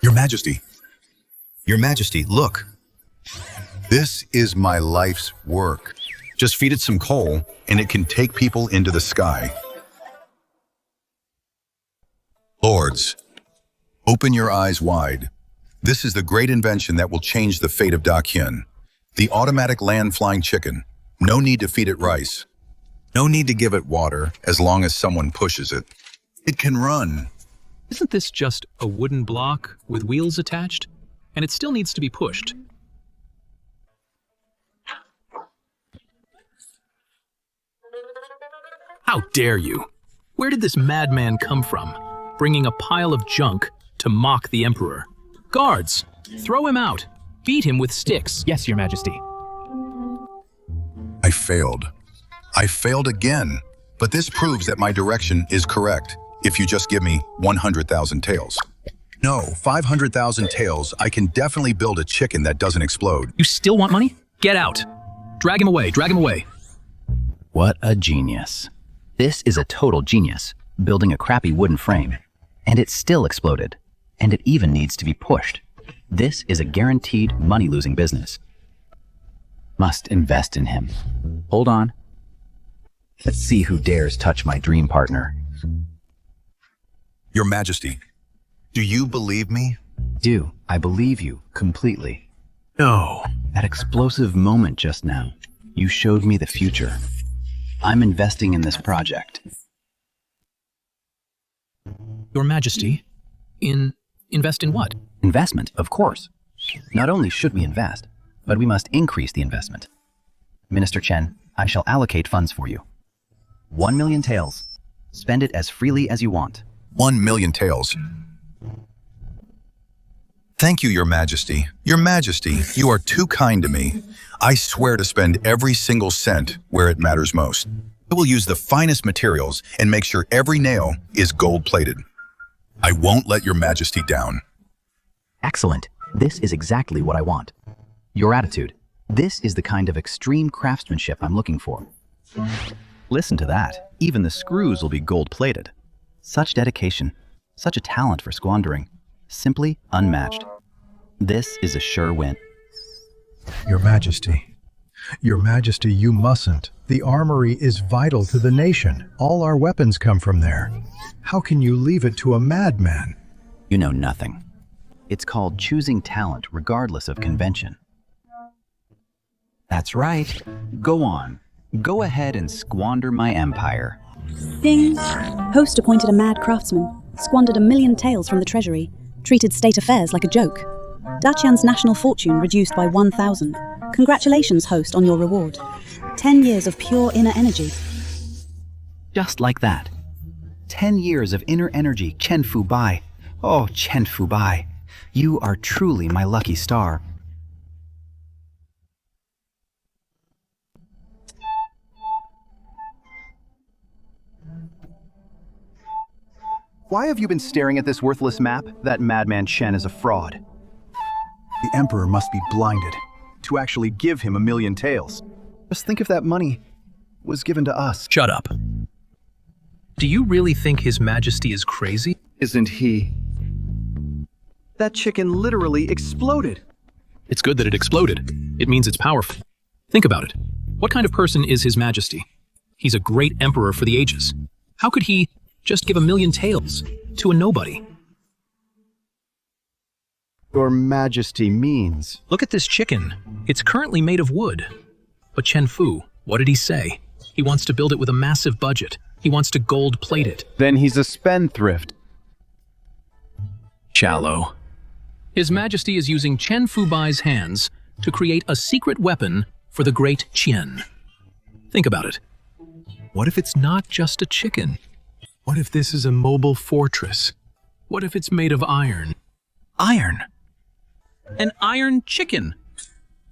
Your Majesty. Your Majesty, look. This is my life's work. Just feed it some coal, and it can take people into the sky. Lords, open your eyes wide. This is the great invention that will change the fate of Daqian. The automatic land-flying chicken. No need to feed it rice. No need to give it water as long as someone pushes it. It can run. Isn't this just a wooden block with wheels attached? And it still needs to be pushed. How dare you? Where did this madman come from? Bringing a pile of junk to mock the Emperor. Guards, throw him out. Beat him with sticks. Yes, Your Majesty. I failed. I failed again. But this proves that my direction is correct. If you just give me 100,000 taels. No, 500,000 taels, I can definitely build a chicken that doesn't explode. You still want money? Get out. Drag him away, drag him away. What a genius. This is a total genius, building a crappy wooden frame. And it still exploded. And it even needs to be pushed. This is a guaranteed money-losing business. Must invest in him. Hold on. Let's see who dares touch my dream partner. Your Majesty, do you believe me? I believe you completely. No. That explosive moment just now, you showed me the future. I'm investing in this project. Your Majesty, invest in what? Investment, of course. Not only should we invest, but we must increase the investment. Minister Chen, I shall allocate funds for you. 1 million taels. Spend it as freely as you want. 1 million taels. Thank you, Your Majesty. Your Majesty, you are too kind to me. I swear to spend every single cent where it matters most. I will use the finest materials and make sure every nail is gold-plated. I won't let Your Majesty down. Excellent. This is exactly what I want. Your attitude. This is the kind of extreme craftsmanship I'm looking for. Listen to that. Even the screws will be gold-plated. Such dedication, such a talent for squandering. Simply unmatched. This is a sure win. Your Majesty. Your Majesty, you mustn't. The armory is vital to the nation. All our weapons come from there. How can you leave it to a madman? You know nothing. It's called choosing talent regardless of convention. That's right. Go on. Go ahead and squander my empire. Ding! Host appointed a mad craftsman, squandered 1 million taels from the treasury, treated state affairs like a joke. Dacian's national fortune reduced by 1,000. Congratulations, host, on your reward. 10 years of pure inner energy. Just like that. 10 years of inner energy, Chen Fu Bai. Oh, Chen Fu Bai. You are truly my lucky star. Why have you been staring at this worthless map? That madman Chen is a fraud. The Emperor must be blinded to actually give him 1 million taels. Just think if that money was given to us. Shut up. Do you really think His Majesty is crazy? Isn't he? That chicken literally exploded. It's good that it exploded. It means it's powerful. Think about it. What kind of person is His Majesty? He's a great emperor for the ages. How could he just give 1 million taels to a nobody? Your Majesty means... Look at this chicken. It's currently made of wood. But Chen Fu, what did he say? He wants to build it with a massive budget. He wants to gold-plate it. Then he's a spendthrift. Shallow. His Majesty is using Chen Fu Bai's hands to create a secret weapon for the great Qian. Think about it. What if it's not just a chicken? What if this is a mobile fortress? What if it's made of iron? Iron! An iron chicken!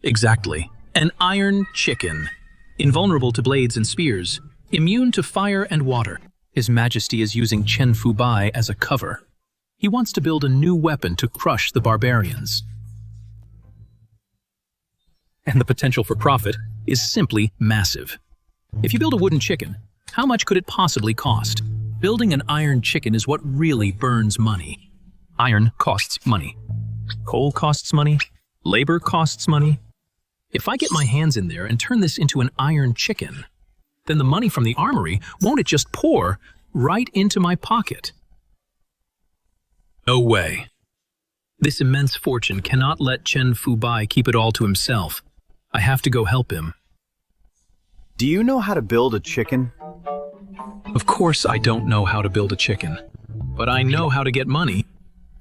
Exactly. An iron chicken. Invulnerable to blades and spears. Immune to fire and water. His Majesty is using Chen Fu Bai as a cover. He wants to build a new weapon to crush the barbarians. And the potential for profit is simply massive. If you build a wooden chicken, how much could it possibly cost? Building an iron chicken is what really burns money. Iron costs money. Coal costs money. Labor costs money. If I get my hands in there and turn this into an iron chicken, then the money from the armory, won't it just pour right into my pocket? No way. This immense fortune cannot let Chen Fu Bai keep it all to himself. I have to go help him. Do you know how to build a chicken? Of course I don't know how to build a chicken, but I know how to get money.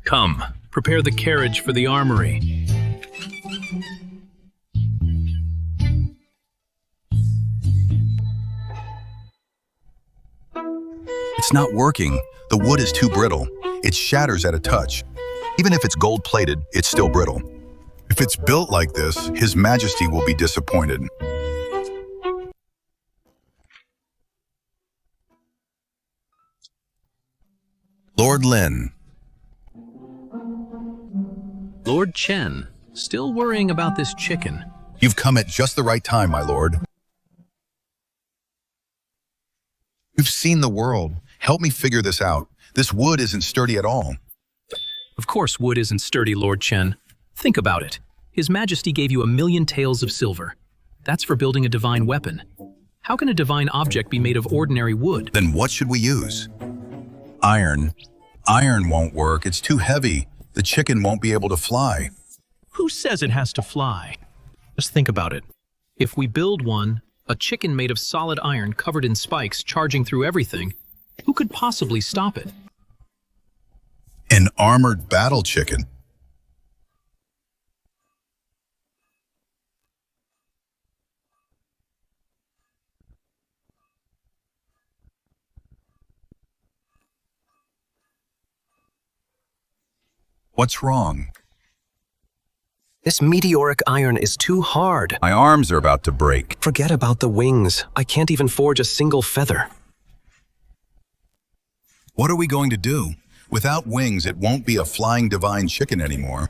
Come, prepare the carriage for the armory. It's not working. The wood is too brittle. It shatters at a touch. Even if it's gold-plated, it's still brittle. If it's built like this, His Majesty will be disappointed. Lord Lin. Lord Chen, still worrying about this chicken. You've come at just the right time, my lord. You've seen the world. Help me figure this out. This wood isn't sturdy at all. Of course wood isn't sturdy, Lord Chen. Think about it. His Majesty gave you 1 million taels of silver. That's for building a divine weapon. How can a divine object be made of ordinary wood? Then what should we use? Iron. Iron won't work. It's too heavy. The chicken won't be able to fly. Who says it has to fly? Just think about it. If we build one, a chicken made of solid iron covered in spikes charging through everything, who could possibly stop it? An armored battle chicken. What's wrong? This meteoric iron is too hard. My arms are about to break. Forget about the wings. I can't even forge a single feather. What are we going to do? Without wings, it won't be a flying divine chicken anymore.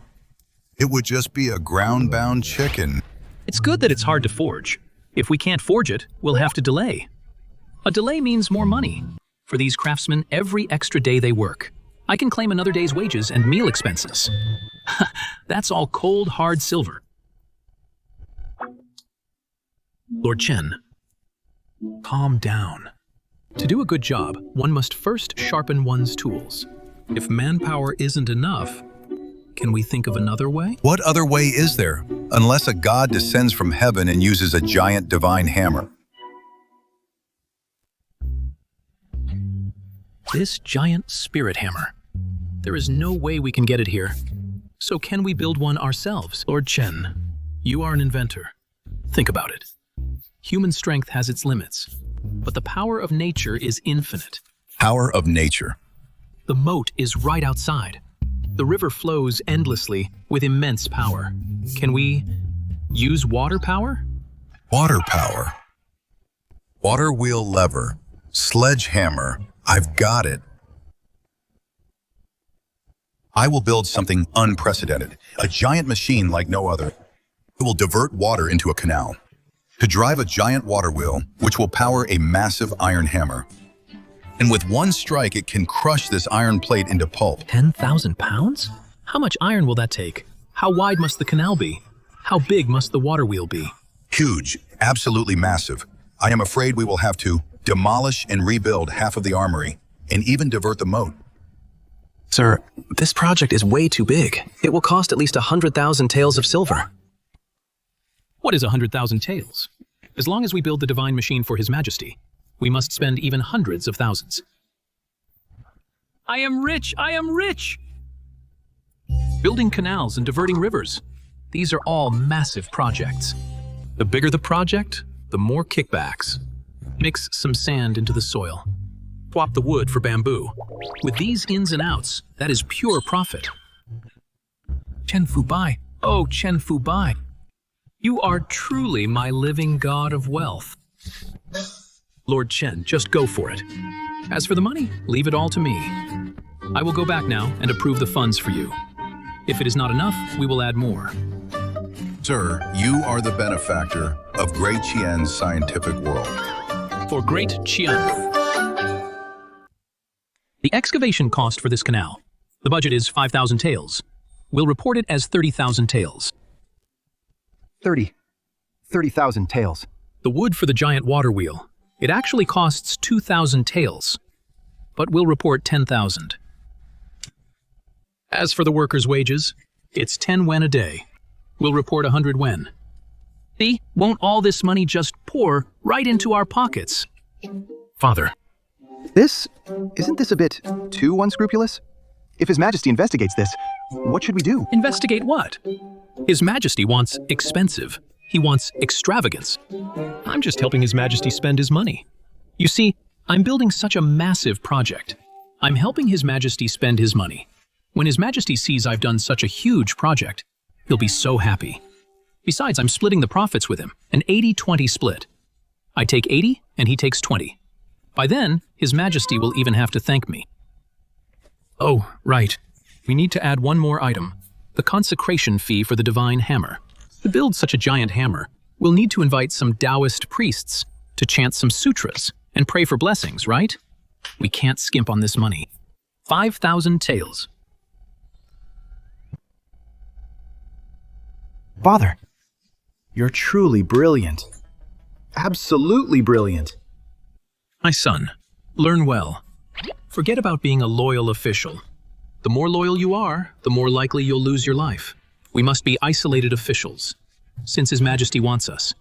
It would just be a ground-bound chicken. It's good that it's hard to forge. If we can't forge it, we'll have to delay. A delay means more money. For these craftsmen, every extra day they work, I can claim another day's wages and meal expenses. That's all cold, hard silver. Lord Chen, calm down. To do a good job, one must first sharpen one's tools. If manpower isn't enough, can we think of another way? What other way is there, unless a god descends from heaven and uses a giant divine hammer? This giant spirit hammer. There is no way we can get it here. So can we build one ourselves? Lord Chen, you are an inventor. Think about it. Human strength has its limits, but the power of nature is infinite. Power of nature. The moat is right outside. The river flows endlessly with immense power. Can we use water power? Water power. Water wheel lever. Sledgehammer. I've got it. I will build something unprecedented, a giant machine like no other. It will divert water into a canal. To drive a giant water wheel, which will power a massive iron hammer. And with one strike, it can crush this iron plate into pulp. 10,000 pounds? How much iron will that take? How wide must the canal be? How big must the water wheel be? Huge, absolutely massive. I am afraid we will have to demolish and rebuild half of the armory, and even divert the moat. Sir, this project is way too big. It will cost at least 100,000 taels of silver. What is 100,000 taels? As long as we build the divine machine for His Majesty, we must spend even hundreds of thousands. I am rich! I am rich! Building canals and diverting rivers. These are all massive projects. The bigger the project, the more kickbacks. Mix some sand into the soil. Swap the wood for bamboo. With these ins and outs, that is pure profit. Chen Fubai, oh Chen Fubai, you are truly my living god of wealth. Lord Chen, just go for it. As for the money, leave it all to me. I will go back now and approve the funds for you. If it is not enough, we will add more. Sir, you are the benefactor of Great Qian's scientific world. For Great Qian. The excavation cost for this canal, the budget is 5,000 taels. We'll report it as 30,000 taels. 30,000 taels. The wood for the giant water wheel, it actually costs 2,000 taels, but we'll report 10,000. As for the workers' wages, it's 10 wen a day. We'll report 100 wen. See, won't all this money just pour right into our pockets? Father. Isn't this a bit too unscrupulous? If His Majesty investigates this, what should we do? Investigate what? His Majesty wants expensive. He wants extravagance. I'm just helping His Majesty spend his money. You see, I'm building such a massive project. I'm helping His Majesty spend his money. When His Majesty sees I've done such a huge project, he'll be so happy. Besides, I'm splitting the profits with him, an 80-20 split. I take 80 and he takes 20. By then, His Majesty will even have to thank me. Oh, right. We need to add one more item, the consecration fee for the divine hammer. To build such a giant hammer, we'll need to invite some Taoist priests to chant some sutras and pray for blessings, right? We can't skimp on this money. 5,000 taels. Father, you're truly brilliant. Absolutely brilliant. My son, learn well. Forget about being a loyal official. The more loyal you are, the more likely you'll lose your life. We must be isolated officials, since His Majesty wants us.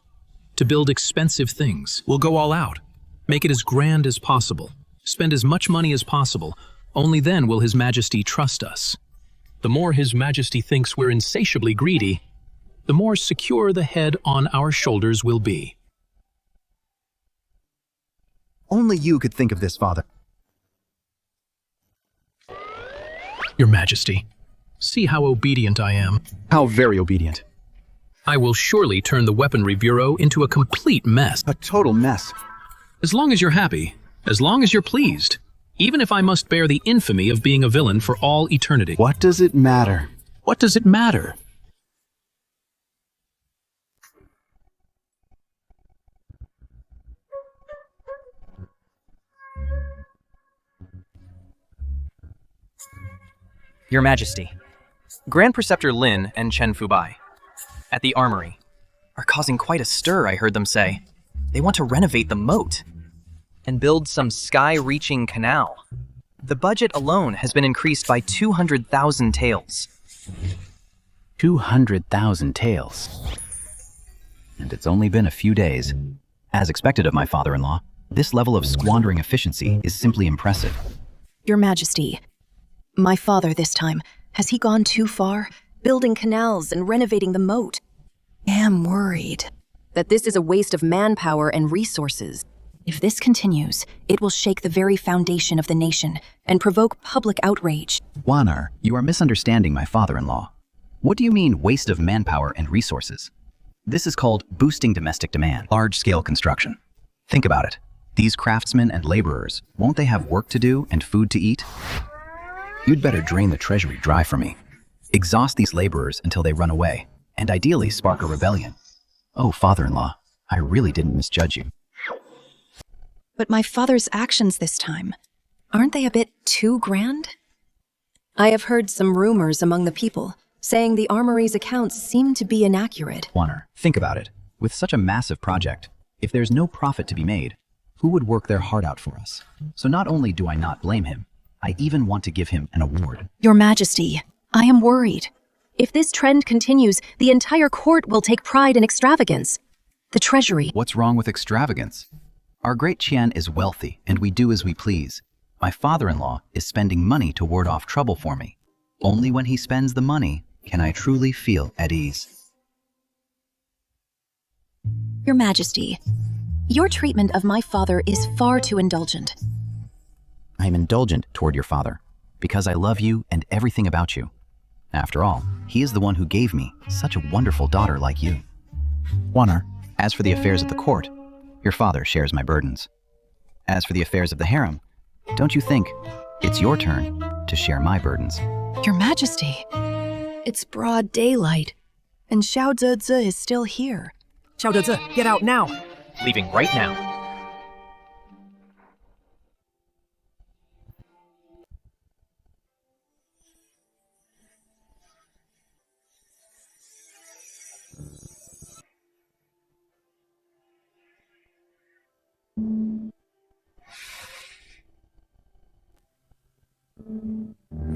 To build expensive things, we'll go all out. Make it as grand as possible. Spend as much money as possible. Only then will His Majesty trust us. The more His Majesty thinks we're insatiably greedy, the more secure the head on our shoulders will be. Only you could think of this, Father. Your Majesty, See how obedient I am. How very obedient. I will surely turn the Weaponry Bureau into a complete mess. A total mess. As long as you're happy, as long as you're pleased, even if I must bear the infamy of being a villain for all eternity. What does it matter? What does it matter? Your Majesty, Grand Preceptor Lin and Chen Fubai, at the armory, are causing quite a stir, I heard them say. They want to renovate the moat and build some sky-reaching canal. The budget alone has been increased by 200,000 taels. 200,000 taels. And it's only been a few days. As expected of my father-in-law, this level of squandering efficiency is simply impressive. Your Majesty, my father this time, has he gone too far? Building canals and renovating the moat? I am worried that this is a waste of manpower and resources. If this continues, it will shake the very foundation of the nation and provoke public outrage. Wanar, you are misunderstanding my father-in-law. What do you mean waste of manpower and resources? This is called boosting domestic demand, large-scale construction. Think about it. These craftsmen and laborers, won't they have work to do and food to eat? You'd better drain the treasury dry for me. Exhaust these laborers until they run away, and ideally spark a rebellion. Oh, father-in-law, I really didn't misjudge you. But my father's actions this time, aren't they a bit too grand? I have heard some rumors among the people, saying the armory's accounts seem to be inaccurate. Warner, think about it. With such a massive project, if there's no profit to be made, who would work their heart out for us? So not only do I not blame him, I even want to give him an award. Your Majesty, I am worried. If this trend continues, the entire court will take pride in extravagance. The treasury. What's wrong with extravagance? Our great Qian is wealthy, and we do as we please. My father-in-law is spending money to ward off trouble for me. Only when he spends the money can I truly feel at ease. Your Majesty, your treatment of my father is far too indulgent. I am indulgent toward your father, because I love you and everything about you. After all, he is the one who gave me such a wonderful daughter like you. Wanar, as for the affairs of the court, your father shares my burdens. As for the affairs of the harem, don't you think it's your turn to share my burdens? Your Majesty, it's broad daylight, and Xiao Zeze is still here. Xiao Zeze, get out now! Leaving right now.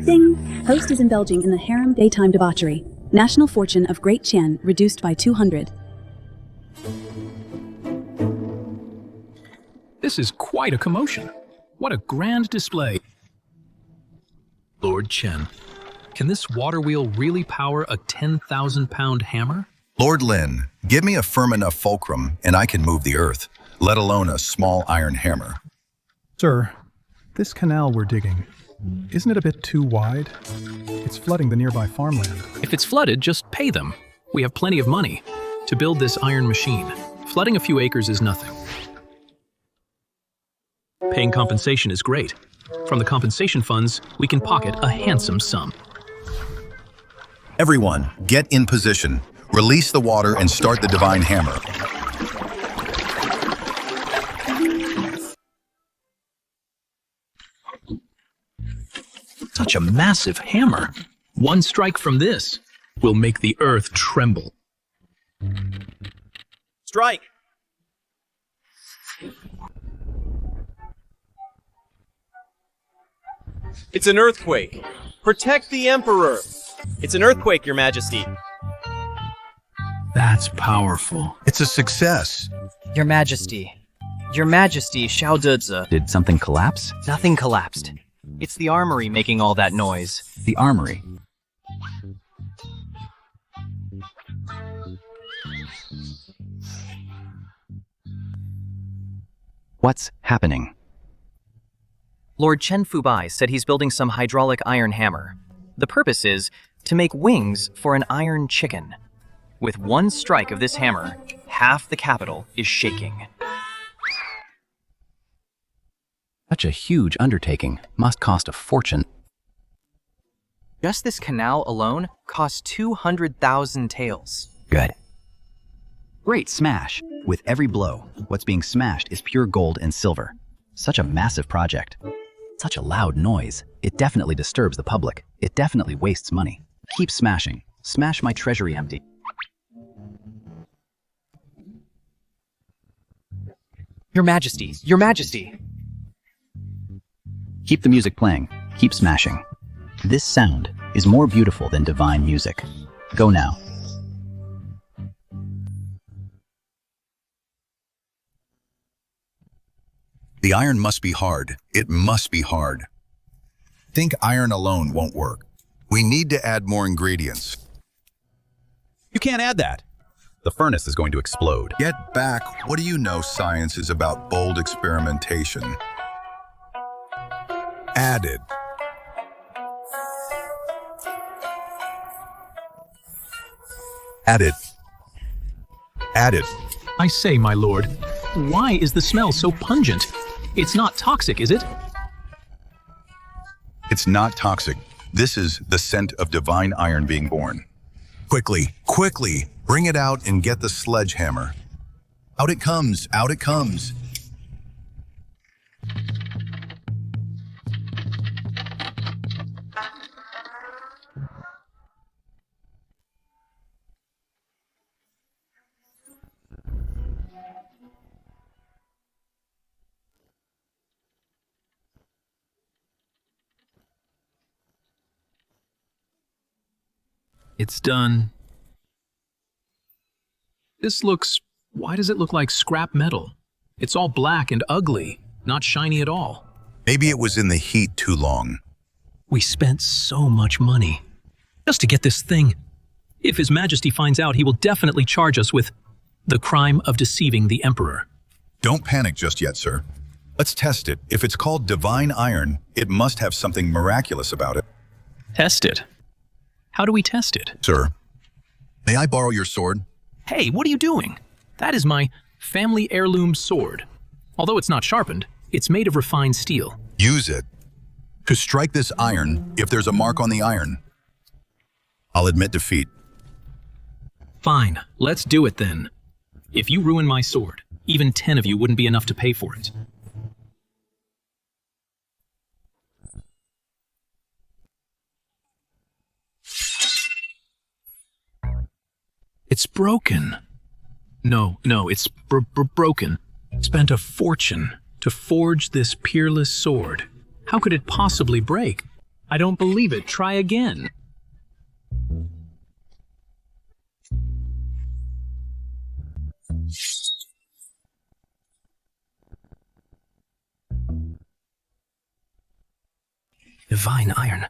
Ding! Host is indulging in the harem daytime debauchery. National fortune of Great Qian reduced by 200. This is quite a commotion. What a grand display. Lord Chen, can this water wheel really power a 10,000-pound hammer? Lord Lin, give me a firm enough fulcrum and I can move the earth, let alone a small iron hammer. Sir, this canal we're digging, isn't it a bit too wide? It's flooding the nearby farmland. If it's flooded, just pay them. We have plenty of money to build this iron machine. Flooding a few acres is nothing. Paying compensation is great. From the compensation funds, we can pocket a handsome sum. Everyone, get in position. Release the water and start the divine hammer. Such a massive hammer. One strike from this will make the earth tremble. Strike! It's an earthquake. Protect the Emperor. It's an earthquake, Your Majesty. That's powerful. It's a success. Your Majesty. Your Majesty, Xiao Zeze. Did something collapse? Nothing collapsed. It's the armory making all that noise. The armory. What's happening? Lord Chen Fubai said he's building some hydraulic iron hammer. The purpose is to make wings for an iron chicken. With one strike of this hammer, half the capital is shaking. Such a huge undertaking must cost a fortune. Just this canal alone costs 200,000 taels. Good. Great smash. With every blow, what's being smashed is pure gold and silver. Such a massive project. Such a loud noise. It definitely disturbs the public. It definitely wastes money. Keep smashing. Smash my treasury empty. Your Majesty, Your Majesty! Keep the music playing. Keep smashing. This sound is more beautiful than divine music. Go now. The iron must be hard. It must be hard. Think iron alone won't work. We need to add more ingredients. You can't add that. The furnace is going to explode. Get back. What do you know science is about bold experimentation? Added. Added. Added. I say, my lord, why is the smell so pungent? It's not toxic, is it? It's not toxic. This is the scent of divine iron being born. Quickly, quickly, bring it out and get the sledgehammer. Out it comes, out it comes. It's done. Why does it look like scrap metal? It's all black and ugly, not shiny at all. Maybe it was in the heat too long. We spent so much money just to get this thing. If His Majesty finds out, he will definitely charge us with the crime of deceiving the Emperor. Don't panic just yet, sir. Let's test it. If it's called divine iron, it must have something miraculous about it. Test it? How do we test it? Sir, may I borrow your sword? Hey, what are you doing? That is my family heirloom sword. Although it's not sharpened, it's made of refined steel. Use it. To strike this iron, if there's a mark on the iron, I'll admit defeat. Fine, let's do it then. If you ruin my sword, even 10 of you wouldn't be enough to pay for it. It's broken. No, it's broken. Spent a fortune to forge this peerless sword. How could it possibly break? I don't believe it. Try again. Divine iron.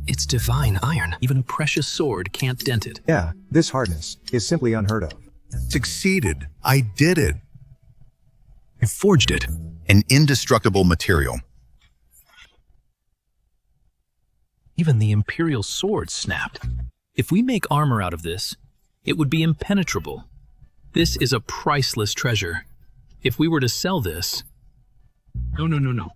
It's divine iron. Even a precious sword can't dent it. Yeah, this hardness is simply unheard of. Succeeded. I did it. I forged it. An indestructible material. Even the Imperial sword snapped. If we make armor out of this, it would be impenetrable. This is a priceless treasure. If we were to sell this... No.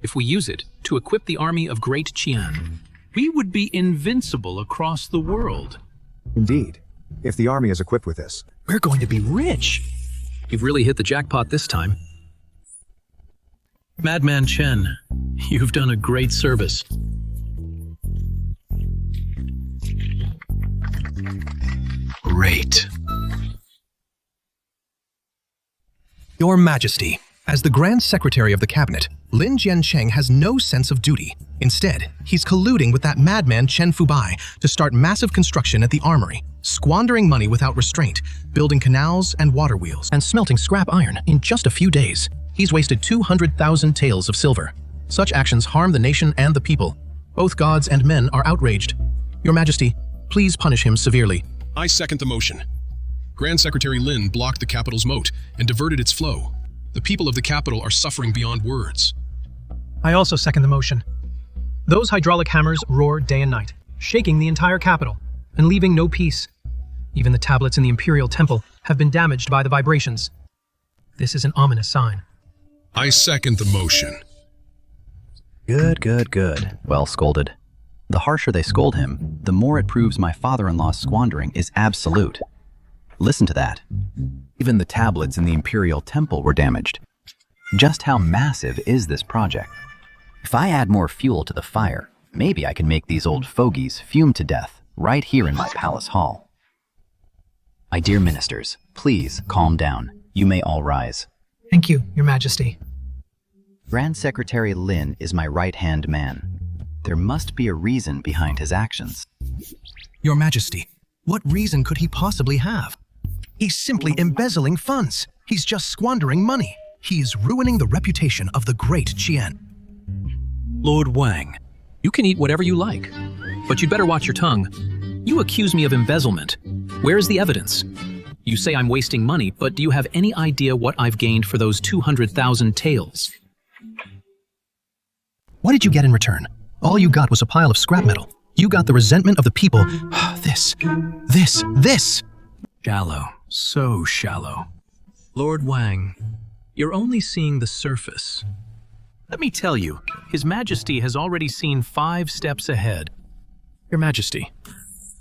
If we use it to equip the army of Great Qian, we would be invincible across the world. Indeed. If the army is equipped with this, we're going to be rich. You've really hit the jackpot this time. Madman Chen, you've done a great service. Great. Your Majesty, as the Grand Secretary of the Cabinet, Lin Jiancheng has no sense of duty. Instead, he's colluding with that madman Chen Fubai to start massive construction at the armory, squandering money without restraint, building canals and water wheels, and smelting scrap iron in just a few days. He's wasted 200,000 taels of silver. Such actions harm the nation and the people. Both gods and men are outraged. Your Majesty, please punish him severely. I second the motion. Grand Secretary Lin blocked the capital's moat and diverted its flow. The people of the capital are suffering beyond words. I also second the motion. Those hydraulic hammers roar day and night. shaking the entire capital and leaving no peace. Even the tablets in the Imperial Temple have been damaged by the vibrations. This is an ominous sign. I second the motion. Good, good, good. Well scolded. The harsher they scold him, the more it proves my father-in-law's squandering is absolute. Listen to that. Even the tablets in the Imperial Temple were damaged. Just how massive is this project? If I add more fuel to the fire, maybe I can make these old fogies fume to death right here in my palace hall. My dear ministers, please calm down. You may all rise. Thank you, Your Majesty. Grand Secretary Lin is my right-hand man. There must be a reason behind his actions. Your Majesty, what reason could he possibly have? He's simply embezzling funds. He's just squandering money. He's ruining the reputation of the great Qian. Lord Wang, you can eat whatever you like, but you'd better watch your tongue. You accuse me of embezzlement. Where is the evidence? You say I'm wasting money, but do you have any idea what I've gained for those 200,000 taels? What did you get in return? All you got was a pile of scrap metal. You got the resentment of the people. This. Shallow, so shallow. Lord Wang, you're only seeing the surface. Let me tell you, His Majesty has already seen 5 steps ahead. Your Majesty,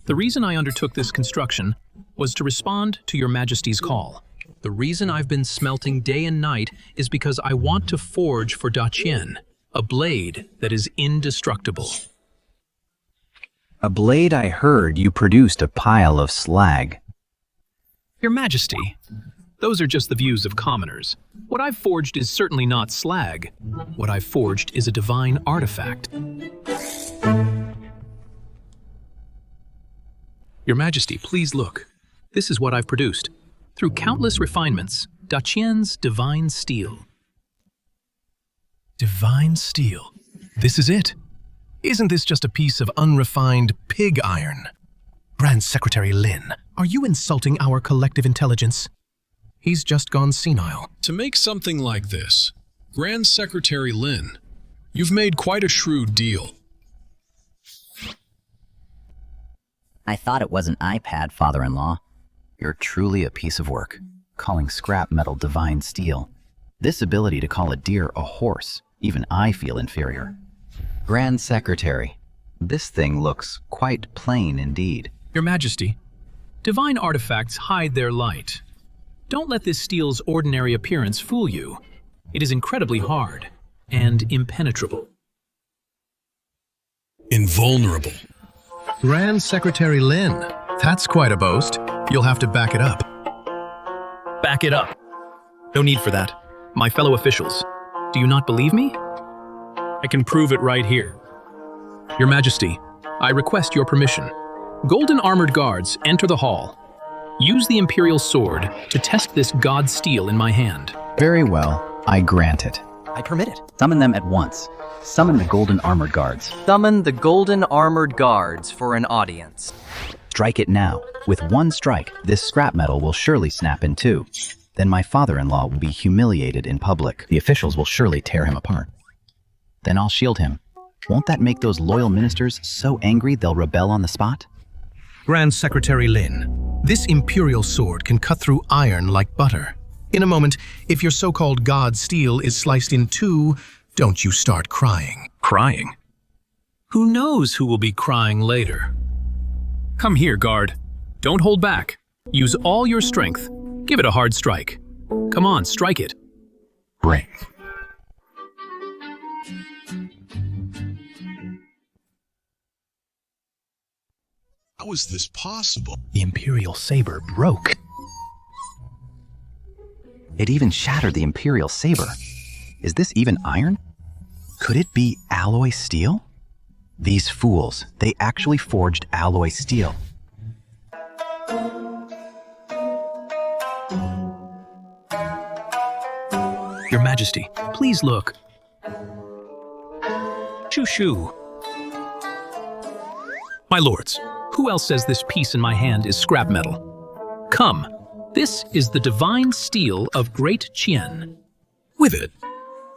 the reason I undertook this construction was to respond to Your Majesty's call. The reason I've been smelting day and night is because I want to forge for Daqin a blade that is indestructible. A blade I heard you produced a pile of slag. Your Majesty, those are just the views of commoners. What I've forged is certainly not slag. What I've forged is a divine artifact. Your Majesty, please look. This is what I've produced. Through countless refinements, Daqian's divine steel. Divine steel. This is it. Isn't this just a piece of unrefined pig iron? Grand Secretary Lin, are you insulting our collective intelligence? He's just gone senile. To make something like this, Grand Secretary Lin, you've made quite a shrewd deal. I thought it was an iPad, father-in-law. You're truly a piece of work, calling scrap metal divine steel. This ability to call a deer a horse, even I feel inferior. Grand Secretary, this thing looks quite plain indeed. Your Majesty, divine artifacts hide their light. Don't let this steel's ordinary appearance fool you. It is incredibly hard and impenetrable. Invulnerable. Grand Secretary Lin, that's quite a boast. You'll have to back it up. Back it up. No need for that. My fellow officials, do you not believe me? I can prove it right here. Your Majesty, I request your permission. Golden armored guards, enter the hall. Use the Imperial sword to test this god steel in my hand. Very well, I grant it. I permit it. Summon them at once. Summon the golden armored guards. Summon the golden armored guards for an audience. Strike it now. With one strike, this scrap metal will surely snap in two. Then my father-in-law will be humiliated in public. The officials will surely tear him apart. Then I'll shield him. Won't that make those loyal ministers so angry they'll rebel on the spot? Grand Secretary Lin, this Imperial sword can cut through iron like butter. In a moment, if your so-called god steel is sliced in two, don't you start crying. Crying? Who knows who will be crying later? Come here, guard. Don't hold back. Use all your strength. Give it a hard strike. Come on, strike it. Bring. How is this possible? The Imperial saber broke. It even shattered the Imperial saber. Is this even iron? Could it be alloy steel? These fools, they actually forged alloy steel. Your Majesty, please look. Shoo shoo. My lords, who else says this piece in my hand is scrap metal? Come, this is the divine steel of Great Qian. With it,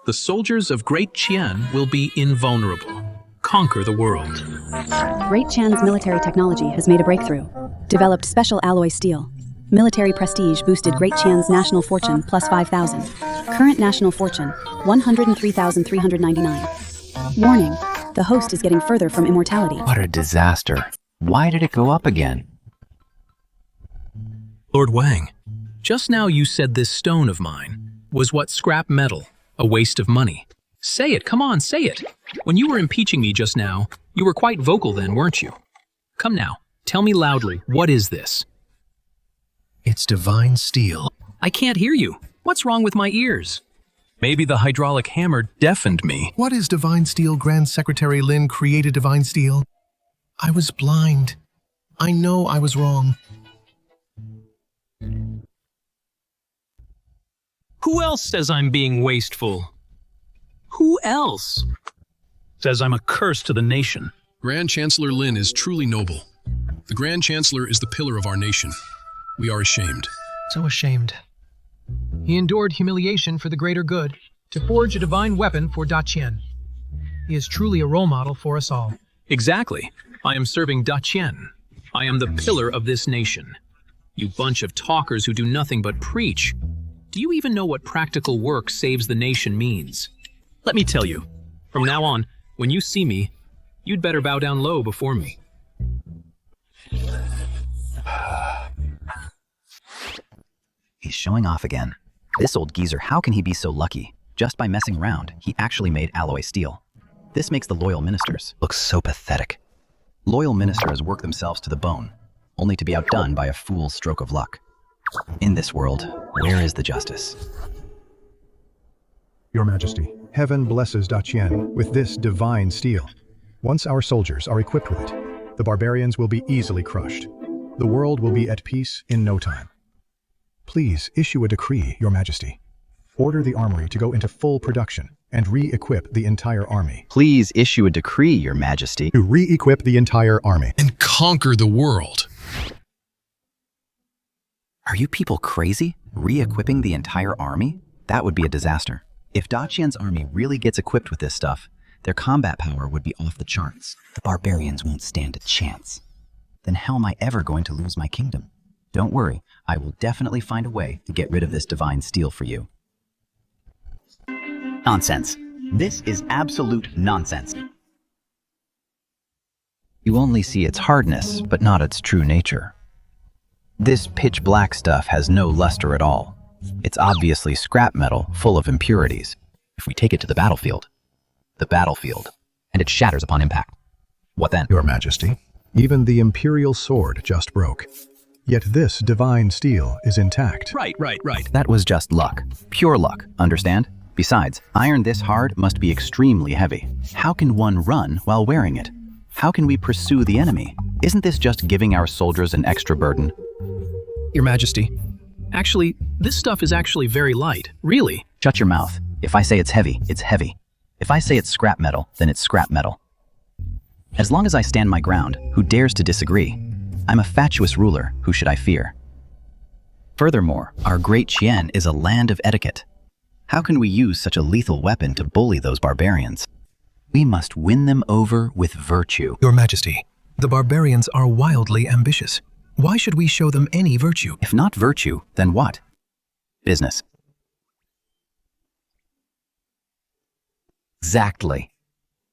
the soldiers of Great Qian will be invulnerable. conquer the world. Great Chan's military technology has made a breakthrough. Developed special alloy steel. Military prestige boosted Great Chan's national fortune plus 5,000. Current national fortune, 103,399. Warning, the host is getting further from immortality. What a disaster. Why did it go up again? Lord Wang, just now you said this stone of mine was what scrap metal, a waste of money. Say it, come on, say it. When you were impeaching me just now, you were quite vocal then, weren't you? Come now, tell me loudly, what is this? It's divine steel. I can't hear you. What's wrong with my ears? Maybe the hydraulic hammer deafened me. What is divine steel? Grand Secretary Lin created divine steel. I was blind. I know I was wrong. Who else says I'm being wasteful? Who else says I'm a curse to the nation? Grand Chancellor Lin is truly noble. The Grand Chancellor is the pillar of our nation. We are ashamed. So ashamed. He endured humiliation for the greater good, to forge a divine weapon for Daqin. He is truly a role model for us all. Exactly. I am serving Daqin. I am the pillar of this nation. You bunch of talkers who do nothing but preach. Do you even know what practical work saves the nation means? Let me tell you, from now on, when you see me, you'd better bow down low before me. He's showing off again. This old geezer, how can he be so lucky? Just by messing around, he actually made alloy steel. This makes the loyal ministers look so pathetic. Loyal ministers work themselves to the bone, only to be outdone by a fool's stroke of luck. In this world, where is the justice? Your Majesty, heaven blesses Daqin with this divine steel. Once our soldiers are equipped with it, the barbarians will be easily crushed. The world will be at peace in no time. Please issue a decree, Your Majesty. Order the armory to go into full production and re-equip the entire army. Please issue a decree, Your Majesty. To re-equip the entire army. And conquer the world. Are you people crazy? Re-equipping the entire army? That would be a disaster. If Daqin's army really gets equipped with this stuff, their combat power would be off the charts. The barbarians won't stand a chance. Then how am I ever going to lose my kingdom? Don't worry, I will definitely find a way to get rid of this divine steel for you. Nonsense. This is absolute nonsense. You only see its hardness, but not its true nature. This pitch black stuff has no luster at all. It's obviously scrap metal full of impurities. If we take it to the battlefield, and it shatters upon impact. What then? Your Majesty, even the imperial sword just broke. Yet this divine steel is intact. Right. That was just luck. Pure luck, understand? Besides, iron this hard must be extremely heavy. How can one run while wearing it? How can we pursue the enemy? Isn't this just giving our soldiers an extra burden? Your Majesty, actually, this stuff is actually very light, really. Shut your mouth. If I say it's heavy, it's heavy. If I say it's scrap metal, then it's scrap metal. As long as I stand my ground, who dares to disagree? I'm a fatuous ruler, who should I fear? Furthermore, our great Qian is a land of etiquette. How can we use such a lethal weapon to bully those barbarians? We must win them over with virtue. Your Majesty, the barbarians are wildly ambitious. Why should we show them any virtue? If not virtue, then what? Business. Exactly.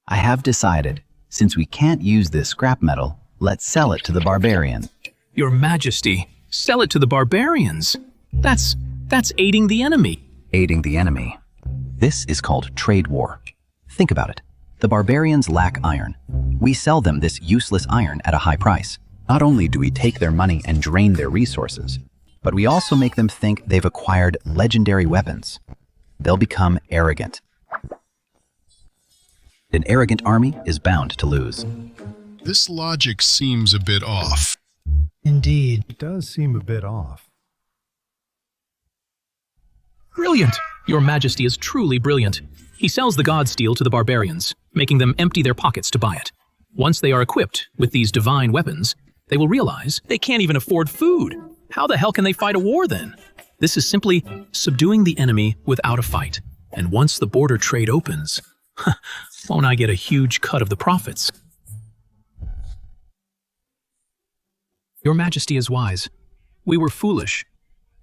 I have decided, since we can't use this scrap metal, let's sell it to the barbarian. Your Majesty, sell it to the barbarians. That's aiding the enemy. Aiding the enemy. This is called trade war. Think about it. The barbarians lack iron. We sell them this useless iron at a high price. Not only do we take their money and drain their resources, but we also make them think they've acquired legendary weapons. They'll become arrogant. An arrogant army is bound to lose. This logic seems a bit off. Indeed. It does seem a bit off. Brilliant! Your Majesty is truly brilliant. He sells the god steel to the barbarians, making them empty their pockets to buy it. Once they are equipped with these divine weapons, they will realize they can't even afford food. How the hell can they fight a war then? This is simply subduing the enemy without a fight. And once the border trade opens, Won't I get a huge cut of the profits? Your Majesty is wise. We were foolish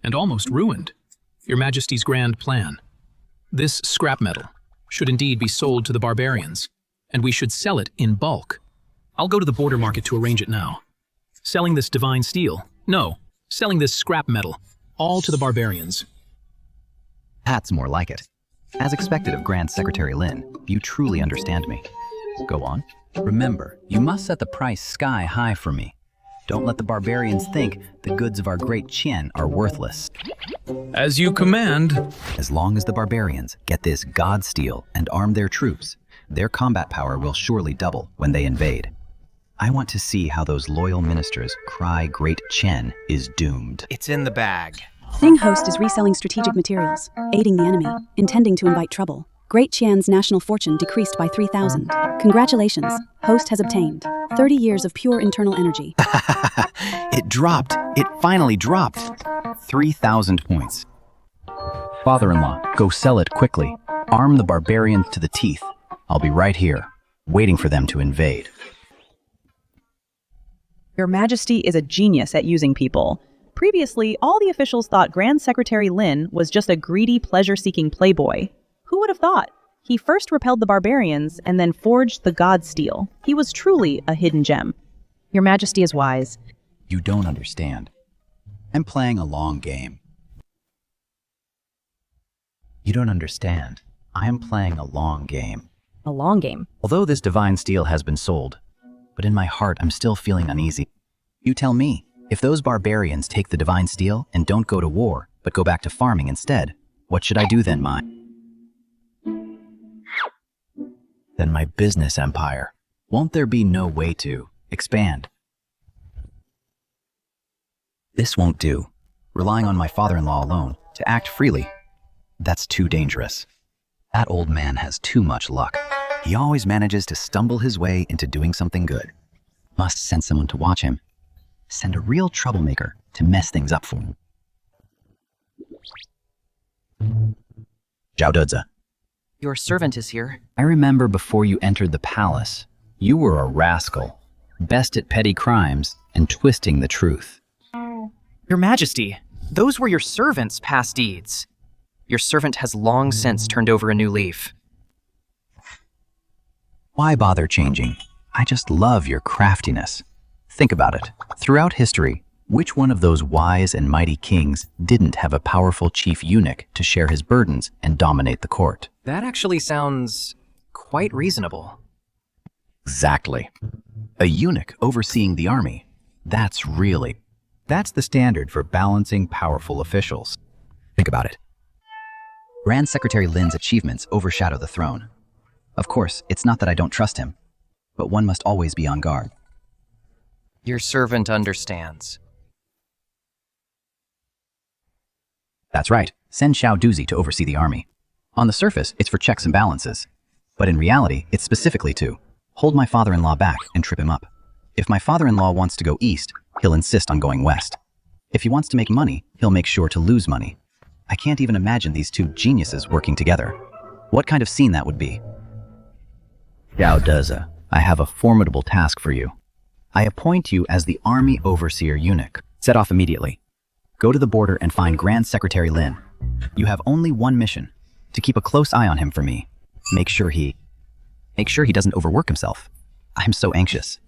and almost ruined. Your Majesty's grand plan. This scrap metal should indeed be sold to the barbarians, and we should sell it in bulk. I'll go to the border market to arrange it now. Selling this divine steel? No, selling this scrap metal, all to the barbarians. That's more like it. As expected of Grand Secretary Lin, you truly understand me. Go on. Remember, you must set the price sky high for me. Don't let the barbarians think the goods of our great Qian are worthless. As you command. As long as the barbarians get this god steel and arm their troops, their combat power will surely double when they invade. I want to see how those loyal ministers cry Great Qian is doomed. It's in the bag. Thing Host is reselling strategic materials, aiding the enemy, intending to invite trouble. Great Qian's national fortune decreased by 3,000. Congratulations, Host has obtained 30 years of pure internal energy. It dropped. It finally dropped. 3,000 points. Father-in-law, go sell it quickly. Arm the barbarians to the teeth. I'll be right here, waiting for them to invade. Your Majesty is a genius at using people. Previously, all the officials thought Grand Secretary Lin was just a greedy, pleasure-seeking playboy. Who would have thought? He first repelled the barbarians and then forged the god steel. He was truly a hidden gem. Your Majesty is wise. You don't understand. I'm playing a long game. You don't understand. I am playing a long game. A long game? Although this divine steel has been sold, but in my heart I'm still feeling uneasy. You tell me, if those barbarians take the divine steel and don't go to war, but go back to farming instead, what should I do then, my business empire? Won't there be no way to expand? This won't do. Relying on my father-in-law alone to act freely, that's too dangerous. That old man has too much luck. He always manages to stumble his way into doing something good. Must send someone to watch him. Send a real troublemaker to mess things up for him. Zhao Dezhe. Your servant is here. I remember before you entered the palace, you were a rascal, best at petty crimes and twisting the truth. Your Majesty, those were your servant's past deeds. Your servant has long since turned over a new leaf. Why bother changing? I just love your craftiness. Think about it. Throughout history, which one of those wise and mighty kings didn't have a powerful chief eunuch to share his burdens and dominate the court? That actually sounds quite reasonable. Exactly. A eunuch overseeing the army. That's the standard for balancing powerful officials. Think about it. Grand Secretary Lin's achievements overshadow the throne. Of course, it's not that I don't trust him, but one must always be on guard. Your servant understands. That's right. Send Xiao Duzi to oversee the army. On the surface, it's for checks and balances. But in reality, it's specifically to hold my father-in-law back and trip him up. If my father-in-law wants to go east, he'll insist on going west. If he wants to make money, he'll make sure to lose money. I can't even imagine these two geniuses working together. What kind of scene that would be? Gao Dezhe, I have a formidable task for you. I appoint you as the army overseer eunuch. Set off immediately. Go to the border and find Grand Secretary Lin. You have only one mission, to keep a close eye on him for me. Make sure he doesn't overwork himself. I'm so anxious.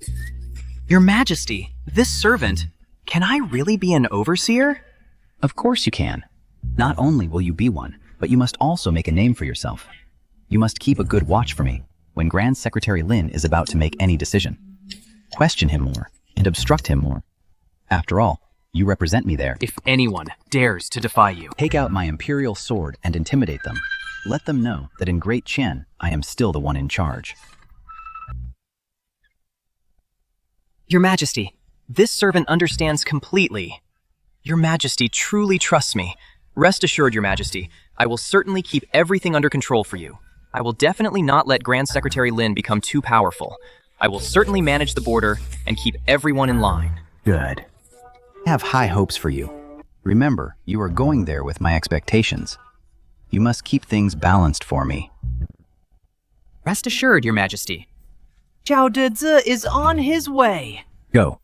Your Majesty, this servant, can I really be an overseer? Of course you can. Not only will you be one, but you must also make a name for yourself. You must keep a good watch for me when Grand Secretary Lin is about to make any decision. Question him more and obstruct him more. After all, you represent me there. If anyone dares to defy you, take out my imperial sword and intimidate them. Let them know that in Great Qian, I am still the one in charge. Your Majesty, this servant understands completely. Your Majesty truly trusts me. Rest assured, Your Majesty, I will certainly keep everything under control for you. I will definitely not let Grand Secretary Lin become too powerful. I will certainly manage the border and keep everyone in line. Good. I have high hopes for you. Remember, you are going there with my expectations. You must keep things balanced for me. Rest assured, Your Majesty. Zhao Deze is on his way. Go.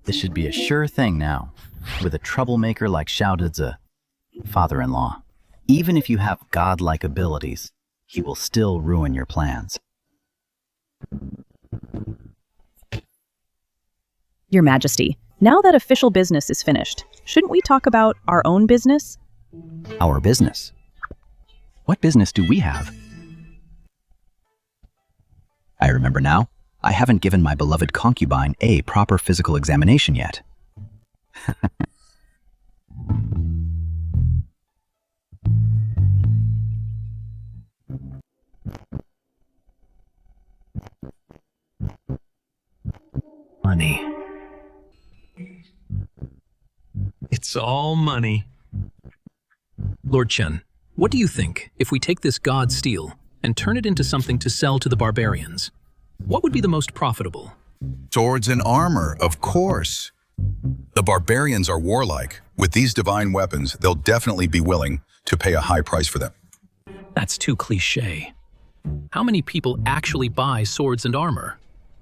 This should be a sure thing now, with a troublemaker like Xiao Deze, father-in-law. Even if you have godlike abilities, he will still ruin your plans. Your Majesty, now that official business is finished, shouldn't we talk about our own business? Our business? What business do we have? I remember now. I haven't given my beloved concubine a proper physical examination yet. Money. It's all money. Lord Chen, what do you think if we take this god steel and turn it into something to sell to the barbarians? What would be the most profitable? Swords and armor, of course. The barbarians are warlike. With these divine weapons, they'll definitely be willing to pay a high price for them. That's too cliché. How many people actually buy swords and armor?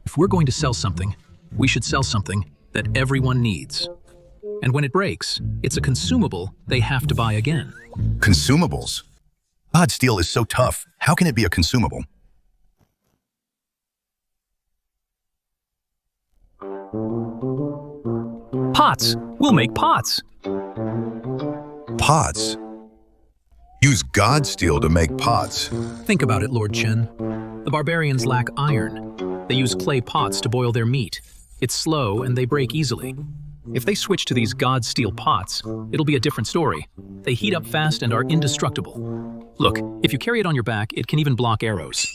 If we're going to sell something, we should sell something that everyone needs. And when it breaks, it's a consumable they have to buy again. Consumables? God steel is so tough. How can it be a consumable? Pots! We'll make pots! Pots? Use god steel to make pots. Think about it, Lord Chen. The barbarians lack iron. They use clay pots to boil their meat. It's slow and they break easily. If they switch to these god steel pots, it'll be a different story. They heat up fast and are indestructible. Look, if you carry it on your back, it can even block arrows.